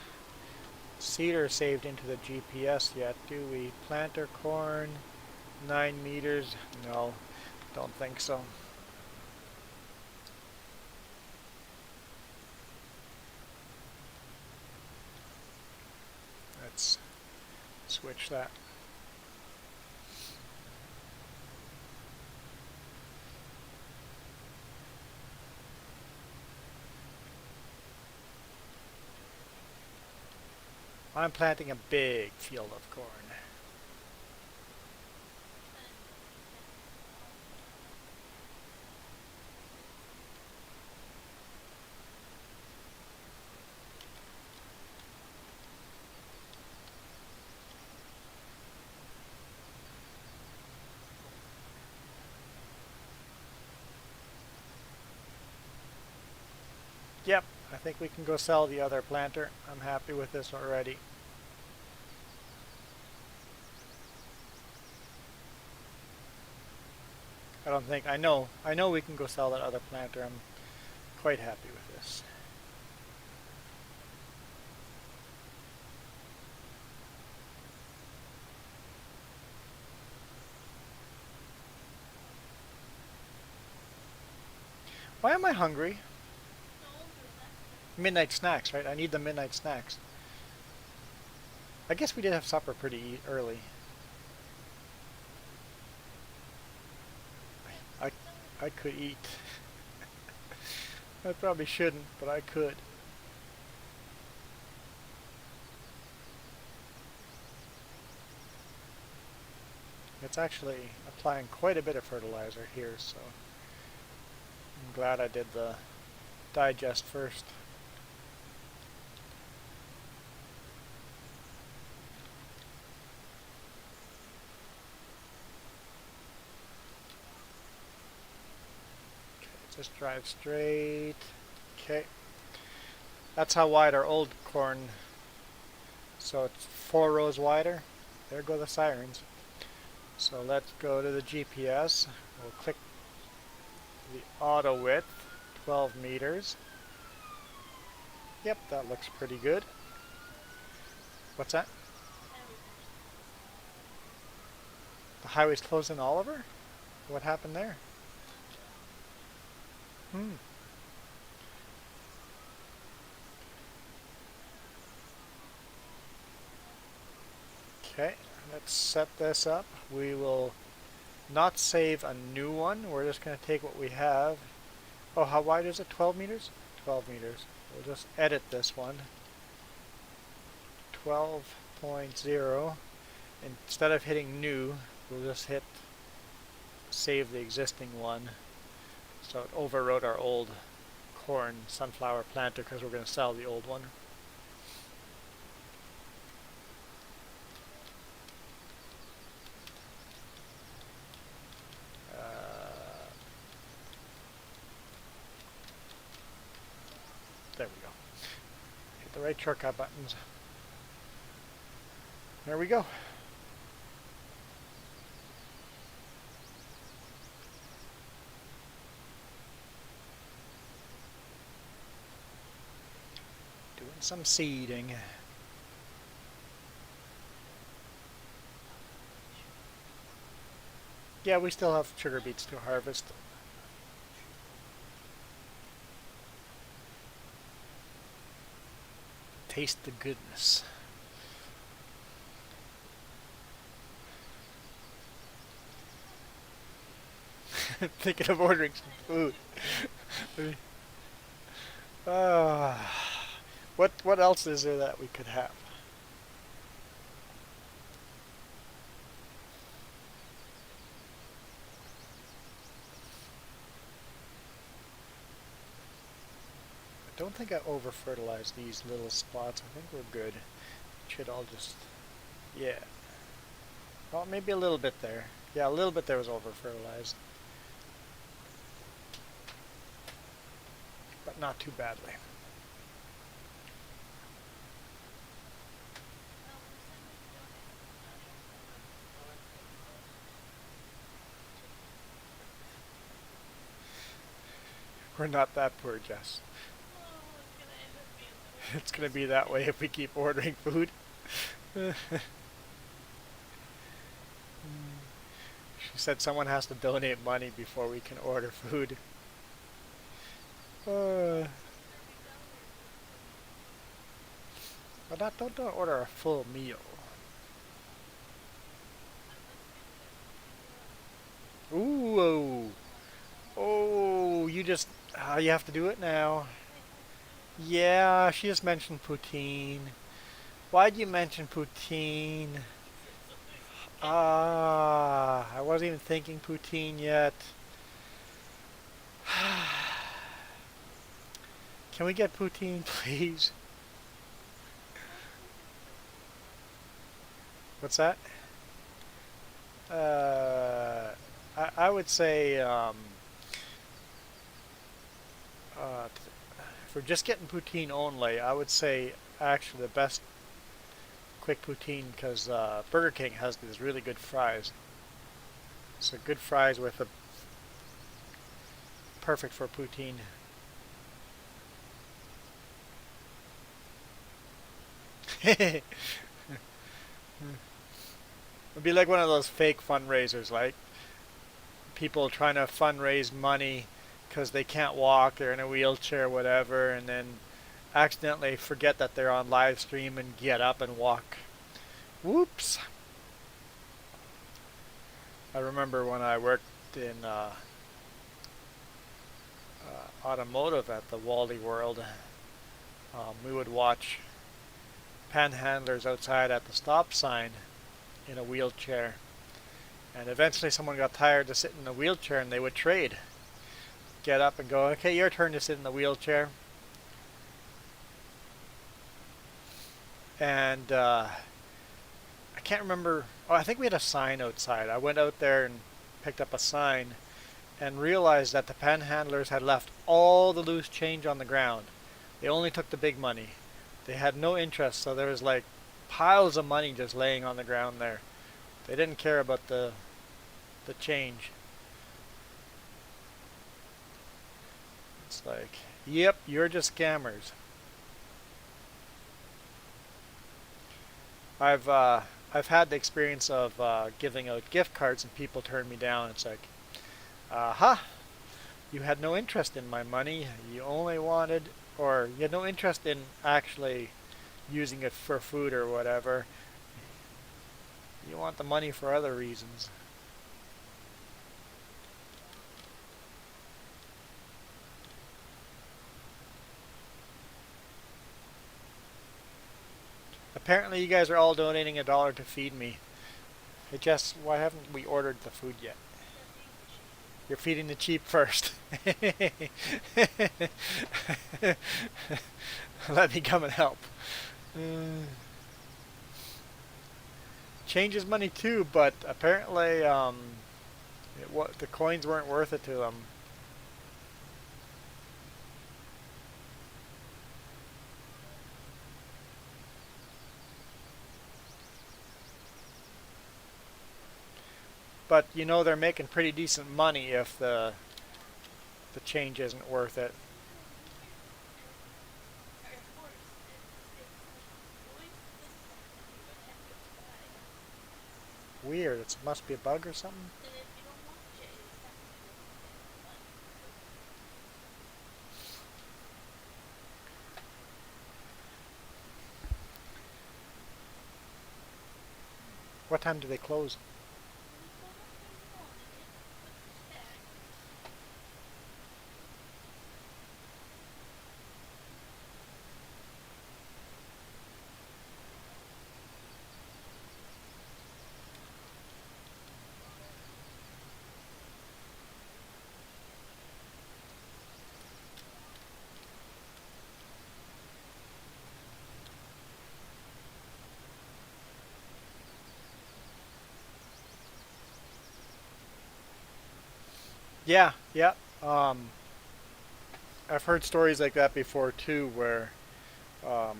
cedar saved into the GPS yet, do we? Planter corn, 9 meters. No, don't think so. Let's switch that. I'm planting a big field of corn. Yep, I think we can go sell the other planter. I'm happy with this already. I know we can go sell that other planter. I'm quite happy with this. Why am I hungry? No, there's that. Midnight snacks, right? I need the midnight snacks. I guess we did have supper pretty early. Yeah, I, it's only I could eat. I probably shouldn't, but I could. It's actually applying quite a bit of fertilizer here, so I'm glad I did the digest first. Okay, just drive straight. Okay, that's how wide our old corn. So it's 4 rows wider. There go the sirens. So let's go to the GPS. We'll click the auto width, 12 meters. Yep, that looks pretty good. What's that? highway's actually The highway's closed in Oliver? What happened there? Hmm. Okay, let's set this up. We will not save a new one. We're just going to take what we have. Oh, how wide is it? 12 meters? 12 meters. We'll just edit this one. 12.0. Instead of hitting new, we'll just hit save the existing one. So it overwrote our old corn sunflower planter because we're going to sell the old one. There we go. Hit the right shortcut buttons. There we go. Doing some seeding. Yeah, we still have sugar beets to harvest. Taste the goodness. Thinking of ordering some food. uh, what else is there that we could have? I don't think I over fertilized these little spots. I think we're good. Should all just, yeah. Well, maybe a little bit there. Yeah, a little bit there was over fertilized, but not too badly. for some reason don't or We're not that poor, Jess. oh, it's gonna end up being that way It's gonna because be you that way guys. if we keep ordering food. She said someone has to donate money before we can order food. Uh, $30 for a full meal. but don't order a full meal. Unless maybe they're cooking your own. Ooh, oh, oh, you have to do it now. I have to do it now. Yeah, she just mentioned poutine. Why'd you mention poutine? You said something. I said, okay. Ah, I wasn't even thinking poutine yet. Can we get poutine, please? What food would you like to eat? What's that? Uh, I would say uh, for just getting poutine only, I would say actually the best quick poutine because Burger King has these really good fries. So good fries with a perfect for poutine. It'd be like one of those fake fundraisers, like people trying to fundraise money because they can't walk, they're in a wheelchair, whatever, and then accidentally forget that they're on live stream and get up and walk. Whoops. I remember when I worked in automotive at the Wally World, we would watch panhandlers outside at the stop sign in a wheelchair. And eventually someone got tired to sit in the wheelchair and they would trade. Get up and go, okay, your turn to sit in the wheelchair. And I can't remember, oh, I think we had a sign outside. I went out there and picked up a sign and realized that the panhandlers had left all the loose change on the ground. They only took the big money. They had no interest, so there was like piles of money just laying on the ground there. They didn't care about the change. It's like, yep, you're just scammers. I've had the experience of giving out gift cards and people turn me down. It's like, aha, you had no interest in my money. You only wanted, or you had no interest in actually using it for food or whatever. You want the money for other reasons. Apparently you guys are all donating $1 to feed me. Hey Jess, why haven't we ordered the food yet? You're feeding the cheap first. Let me come and help. Change is money too, but apparently the coins weren't worth it to them. But you know they're making pretty decent money if the change isn't worth it. Weird. It must be a bug or something. What time do they close? Yeah, yeah. I've heard stories like that before too, where um,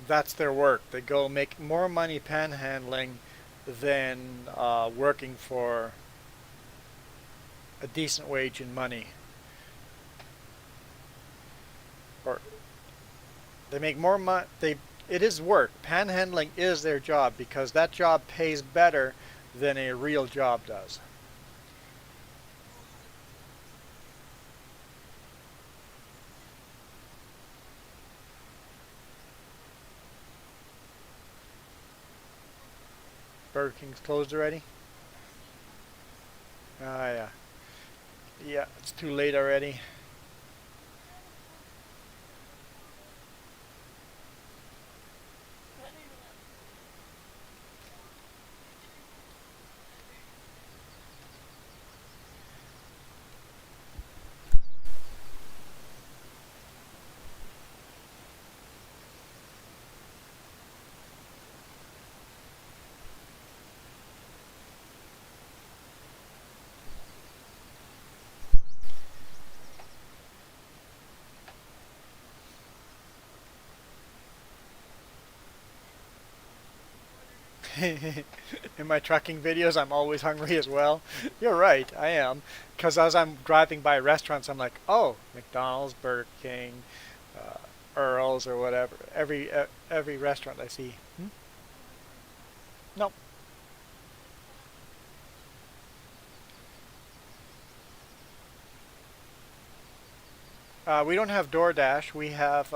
that's their work. They go make more money panhandling than working for a decent wage in money. Or they make more money. It is work. Panhandling is their job because that job pays better than a real job does. Burger King's closed already? Ah, yeah. Yeah, it's too late already. In my trucking videos, I'm always hungry as well. You're right, I am. Because as I'm driving by restaurants, I'm like, oh, McDonald's, Burger King, uh, Earl's, or whatever. Every restaurant I see. Hmm? No, we don't have DoorDash. We have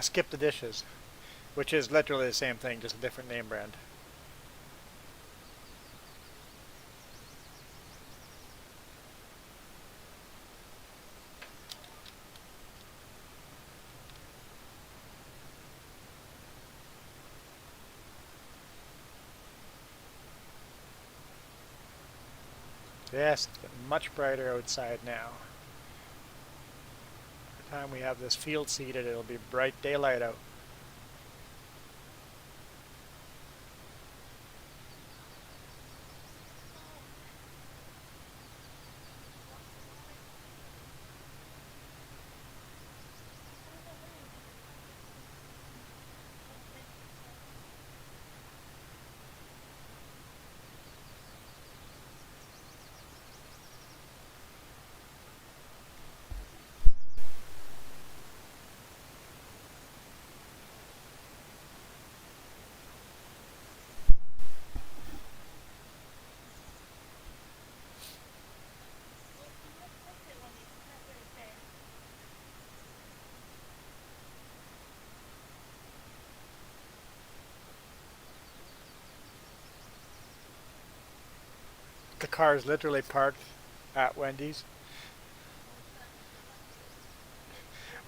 Skip the Dishes, which is literally the same thing, just a different name brand. Yes, it's getting much brighter outside now. By the time we have this field seeded, it'll be bright daylight out. The car is literally parked at Wendy's.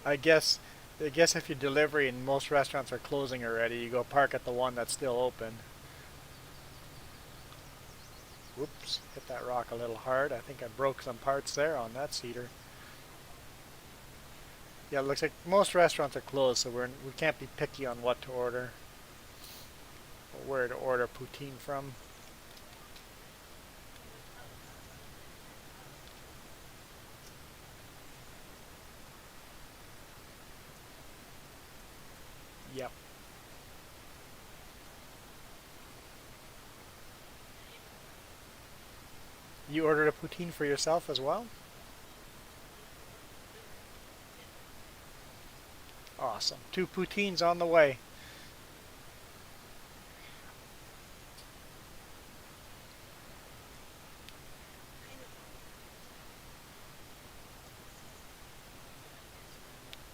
I guess I guess if you delivery and most restaurants are closing already, you go park at the one that's still open. Whoops, hit that rock a little hard. I think I broke some parts there on that cedar. Yeah, it looks like most restaurants are closed, so we can't be picky on what to order or where to order poutine from. Yep. You ordered a poutine for yourself as well? Awesome. 2 poutines on the way.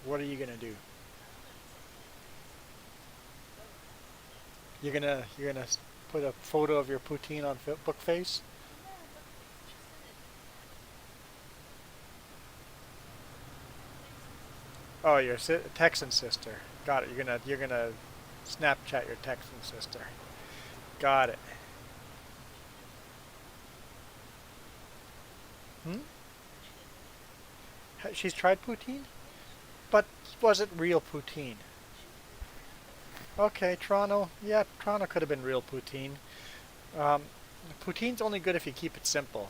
What are you gonna do? You're gonna put a photo of your poutine on Bookface? Oh, your Texan sister. Got it. You're gonna Snapchat your Texan sister. Got it. Hmm? She's tried poutine, but was it real poutine? Okay, Toronto. Yeah, Toronto could have been real poutine. Um, Poutine's only good if you keep it simple.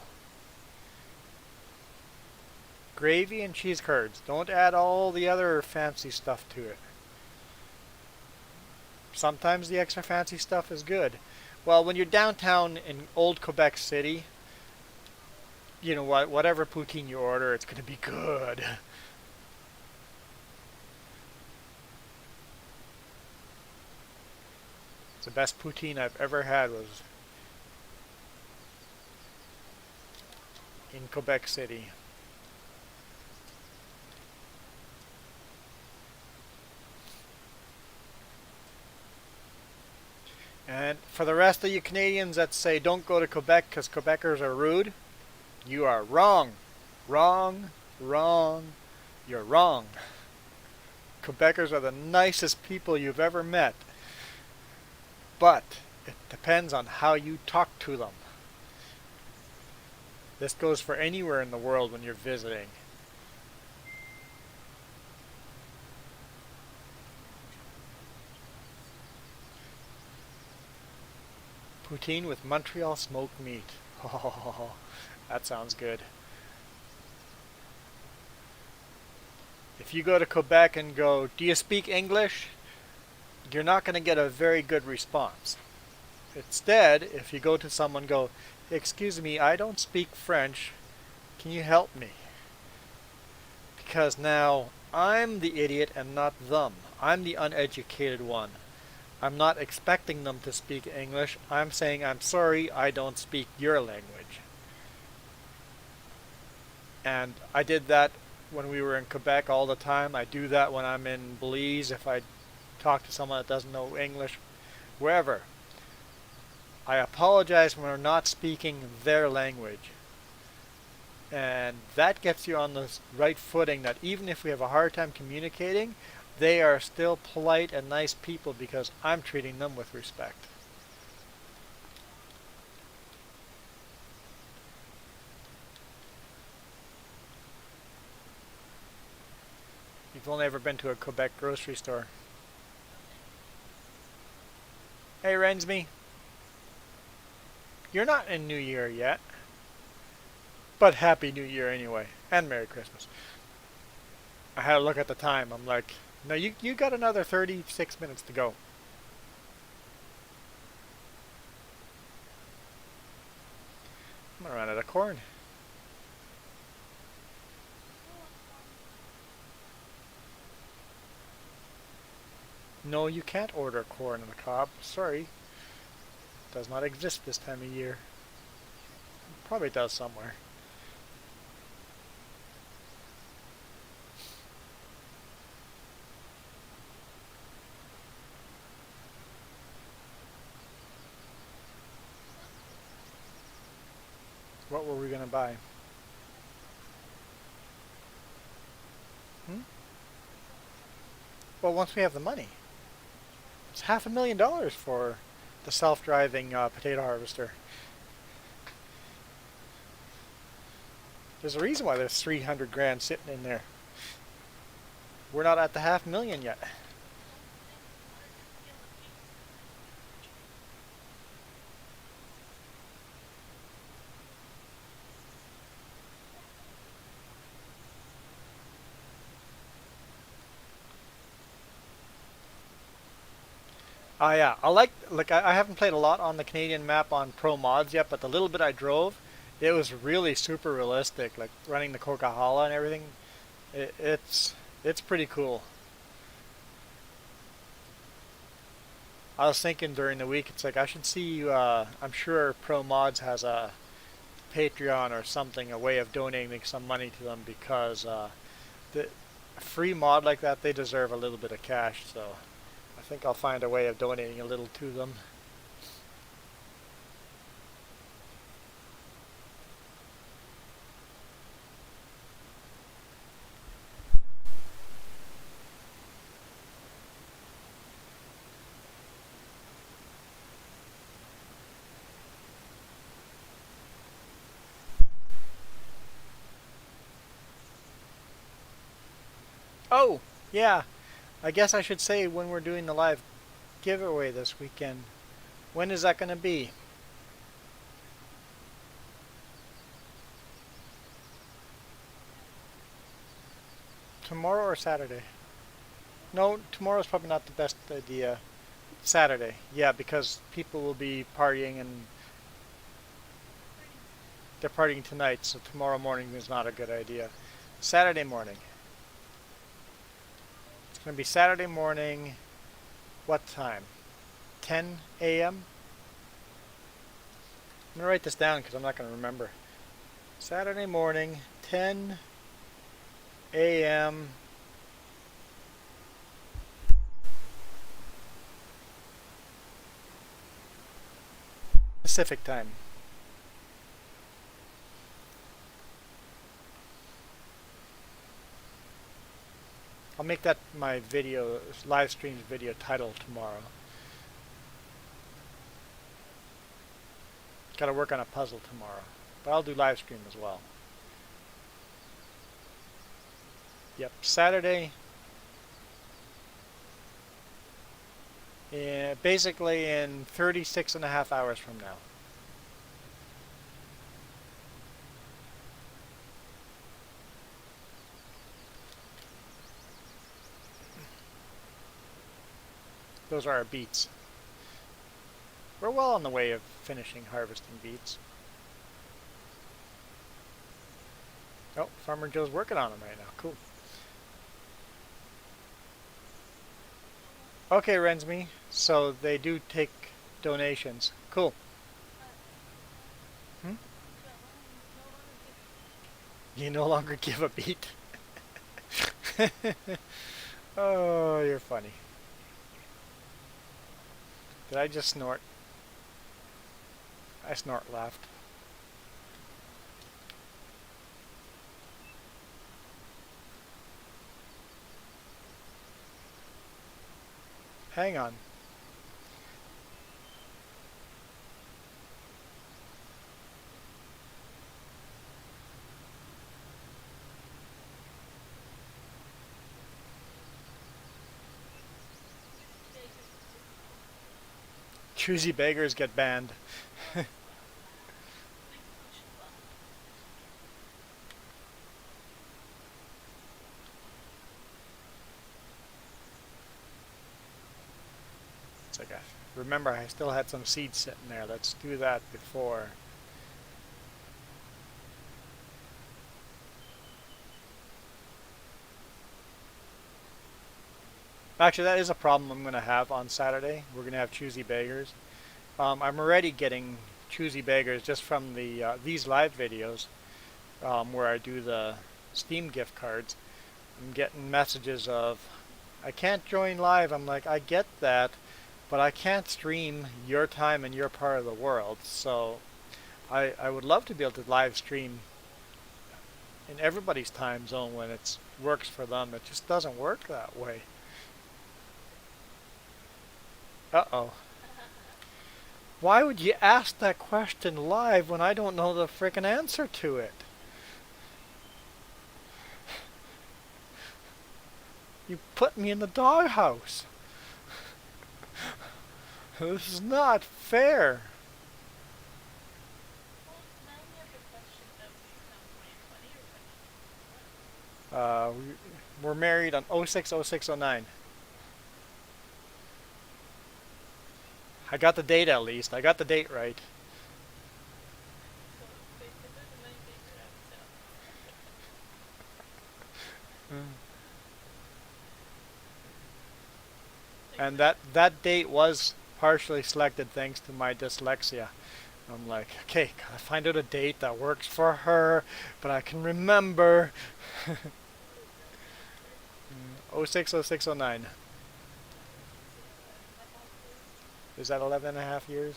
Gravy and cheese curds. Don't add all the other fancy stuff to it. Sometimes the extra fancy stuff is good. Well, when you're downtown in old Quebec City, you know what? Whatever poutine you order, it's gonna be good. The best poutine I've ever had was in Quebec City. And for the rest of you Canadians that say don't go to Quebec because Quebecers are rude, you are wrong. Wrong, wrong, you're wrong. Quebecers are the nicest people you've ever met. But it depends on how you talk to them. This goes for anywhere in the world when you're visiting. Poutine with Montreal smoked meat. Oh, that sounds good. If you go to Quebec and go, do you speak English? you're not going to get a very good response. Instead, if you go to someone, go, excuse me, I don't speak French. Can you help me? Because now I'm the idiot and not them. I'm the uneducated one. I'm not expecting them to speak English. I'm saying, I'm sorry, I don't speak your language. And I did that when we were in Quebec all the time. I do that when I'm in Belize if I talk to someone that doesn't know English, wherever. I apologize when we're not speaking their language. And that gets you on the right footing that even if we have a hard time communicating, they are still polite and nice people because I'm treating them with respect. You've only ever been to a Quebec grocery store. Hey, Rensby, you're not in New Year yet. But Happy New Year anyway. And Merry Christmas. I had a look at the time. I'm like, no, you got another 36 minutes to go. I'm gonna run out of corn. No, you can't order corn on the cob. Sorry. Does not exist this time of year. Probably does somewhere. What were we gonna buy? Hmm? Well, once we have the money. It's $500,000 for the self-driving potato harvester. There's a reason why there's 300 grand sitting in there. We're not at the 500,000 yet. Yeah, I haven't played a lot on the Canadian map on Pro Mods yet, but the little bit I drove, it was really super realistic, like running the Coquihalla and everything. It's pretty cool. I was thinking during the week, it's like I should see. I'm sure Pro Mods has a Patreon or something, a way of donating some money to them because the a free mod like that, they deserve a little bit of cash. So I think I'll find a way of donating a little to them. Oh, yeah. I guess I should say when we're doing the live giveaway this weekend. When is that going to be? Tomorrow or Saturday? No, tomorrow's probably not the best idea. Saturday, yeah, because people will be partying and they're partying tonight, so tomorrow morning is not a good idea. Saturday morning. It's going to be Saturday morning. What time? 10 a.m.? I'm going to write this down because I'm not going to remember. Saturday morning, 10 a.m. Pacific time. I'll make that my video, live stream video title tomorrow. Gotta work on a puzzle tomorrow. But I'll do live stream as well. Yep, Saturday. Yeah, basically in 36 and a half hours from now. Those are our beets. We're well on the way of finishing harvesting beets. Oh, Farmer Joe's working on them right now. Cool. Okay, Rensme. So they do take donations. Cool. Hmm? You no longer give a beet. Oh, you're funny. Did I just snort? I snort left. Hang on. Choosy beggars get banned. It's like remember, I still had some seeds sitting there. Let's do that before. Actually, that is a problem I'm going to have on Saturday. We're going to have choosy beggars. I'm already getting choosy beggars just from these live videos where I do the Steam gift cards. I'm getting messages of, I can't join live. I'm like, I get that, but I can't stream your time in your part of the world. So I would love to be able to live stream in everybody's time zone when it works for them. It just doesn't work that way. Uh-oh. Why would you ask that question live when I don't know the frickin' answer to it? You put me in the doghouse. This is not fair. Uh, we're married on 060609. I got the date at least. I got the date right. And that date was partially selected thanks to my dyslexia. I'm like, okay, gotta find out a date that works for her, but I can remember. 060609. Is that 11 and a half years?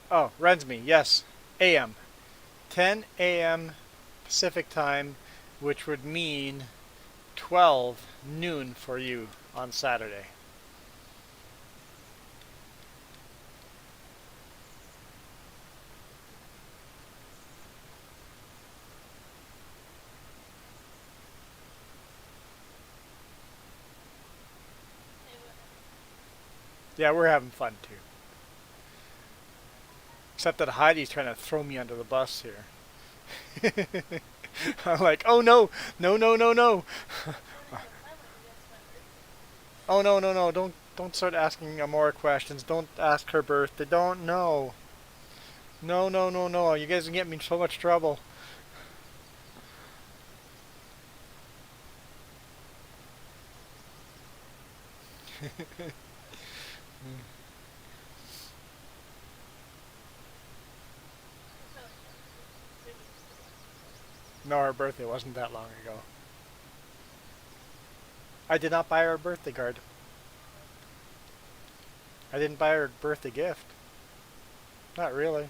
Oh, Rensme, yes. AM. 10 a.m. Pacific time, which would mean 12 noon for you on Saturday. Yeah, we're having fun too. Except that Heidi's trying to throw me under the bus here. I'm like, oh no, no, no, no, no. Oh no, no, no, don't start asking more questions. Don't ask her birthday. Don't know. No, no, no, no. You guys are getting me in so much trouble. No, her birthday wasn't that long ago. I did not buy her a birthday card. I didn't buy her a birthday gift. Not really.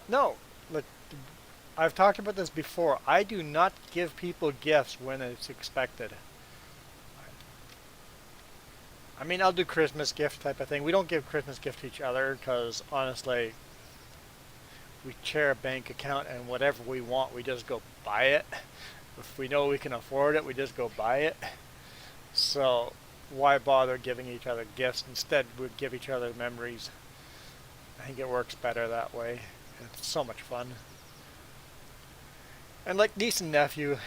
No, look, I've talked about this before. I do not give people gifts when it's expected. I mean, I'll do Christmas gift type of thing. We don't give Christmas gift to each other because honestly, we share a bank account and whatever we want, we just go buy it. If we know we can afford it, we just go buy it. So why bother giving each other gifts? Instead, we give each other memories. I think it works better that way. It's so much fun. And like niece and nephew,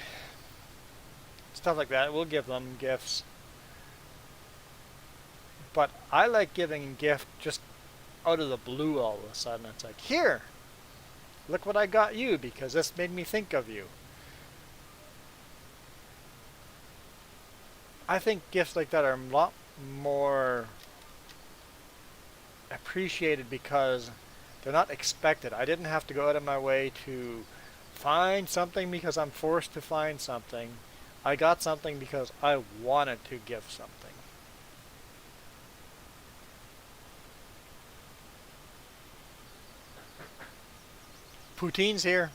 stuff like that, we'll give them gifts. But I like giving a gift just out of the blue all of a sudden. It's like, here, look what I got you because this made me think of you. I think gifts like that are a lot more appreciated because they're not expected. I didn't have to go out of my way to find something because I'm forced to find something. I got something because I wanted to give something. Poutine's here.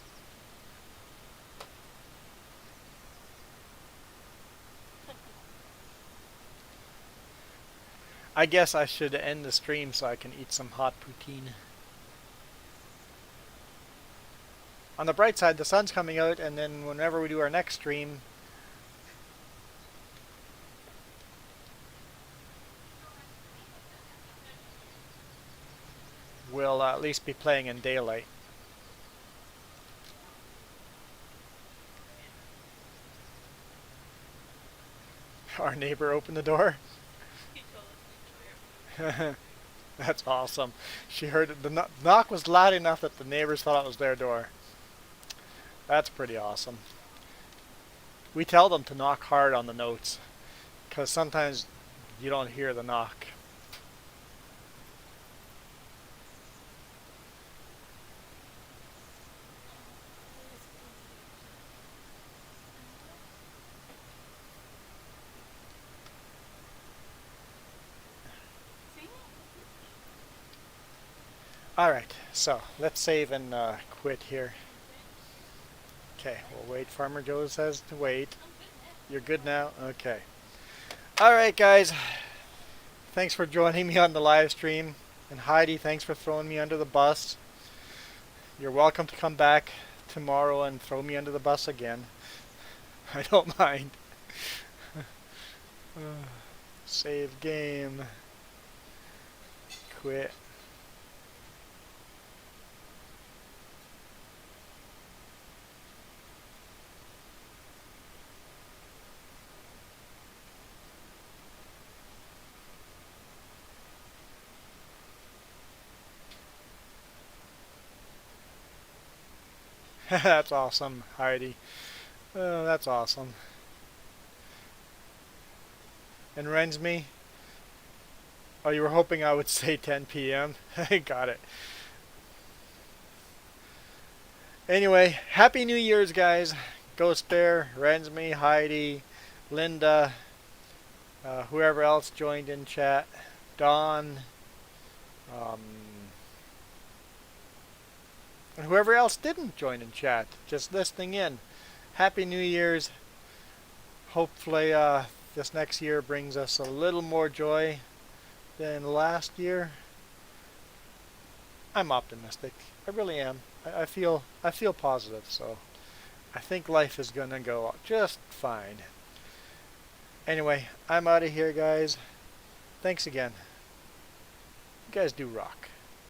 I guess I should end the stream so I can eat some hot poutine. On the bright side, the sun's coming out, and then whenever we do our next stream, we'll at least be playing in daylight. Our neighbor opened the door. He told us to enjoy our food. That's awesome. She heard it. The knock was loud enough that the neighbors thought it was their door. That's pretty awesome. We tell them to knock hard on the notes because sometimes you don't hear the knock. Alright, so let's save and quit here. Okay, we'll wait. Farmer Joe says to wait. You're good now? Okay. Alright, guys. Thanks for joining me on the live stream. And Heidi, thanks for throwing me under the bus. You're welcome to come back tomorrow and throw me under the bus again. I don't mind. Save game. Quit. That's awesome, Heidi. Oh, that's awesome. And Rensme? Oh, you were hoping I would say 10 p.m.? I got it. Anyway, Happy New Year's, guys. Ghost Bear, Rensme, Heidi, Linda, whoever else joined in chat, Dawn, um, and whoever else didn't join in chat, just listening in. Happy New Year's. Hopefully this next year brings us a little more joy than last year. I'm optimistic. I really am. I feel positive, so I think life is gonna go just fine. Anyway, I'm out of here, guys. Thanks again. You guys do rock.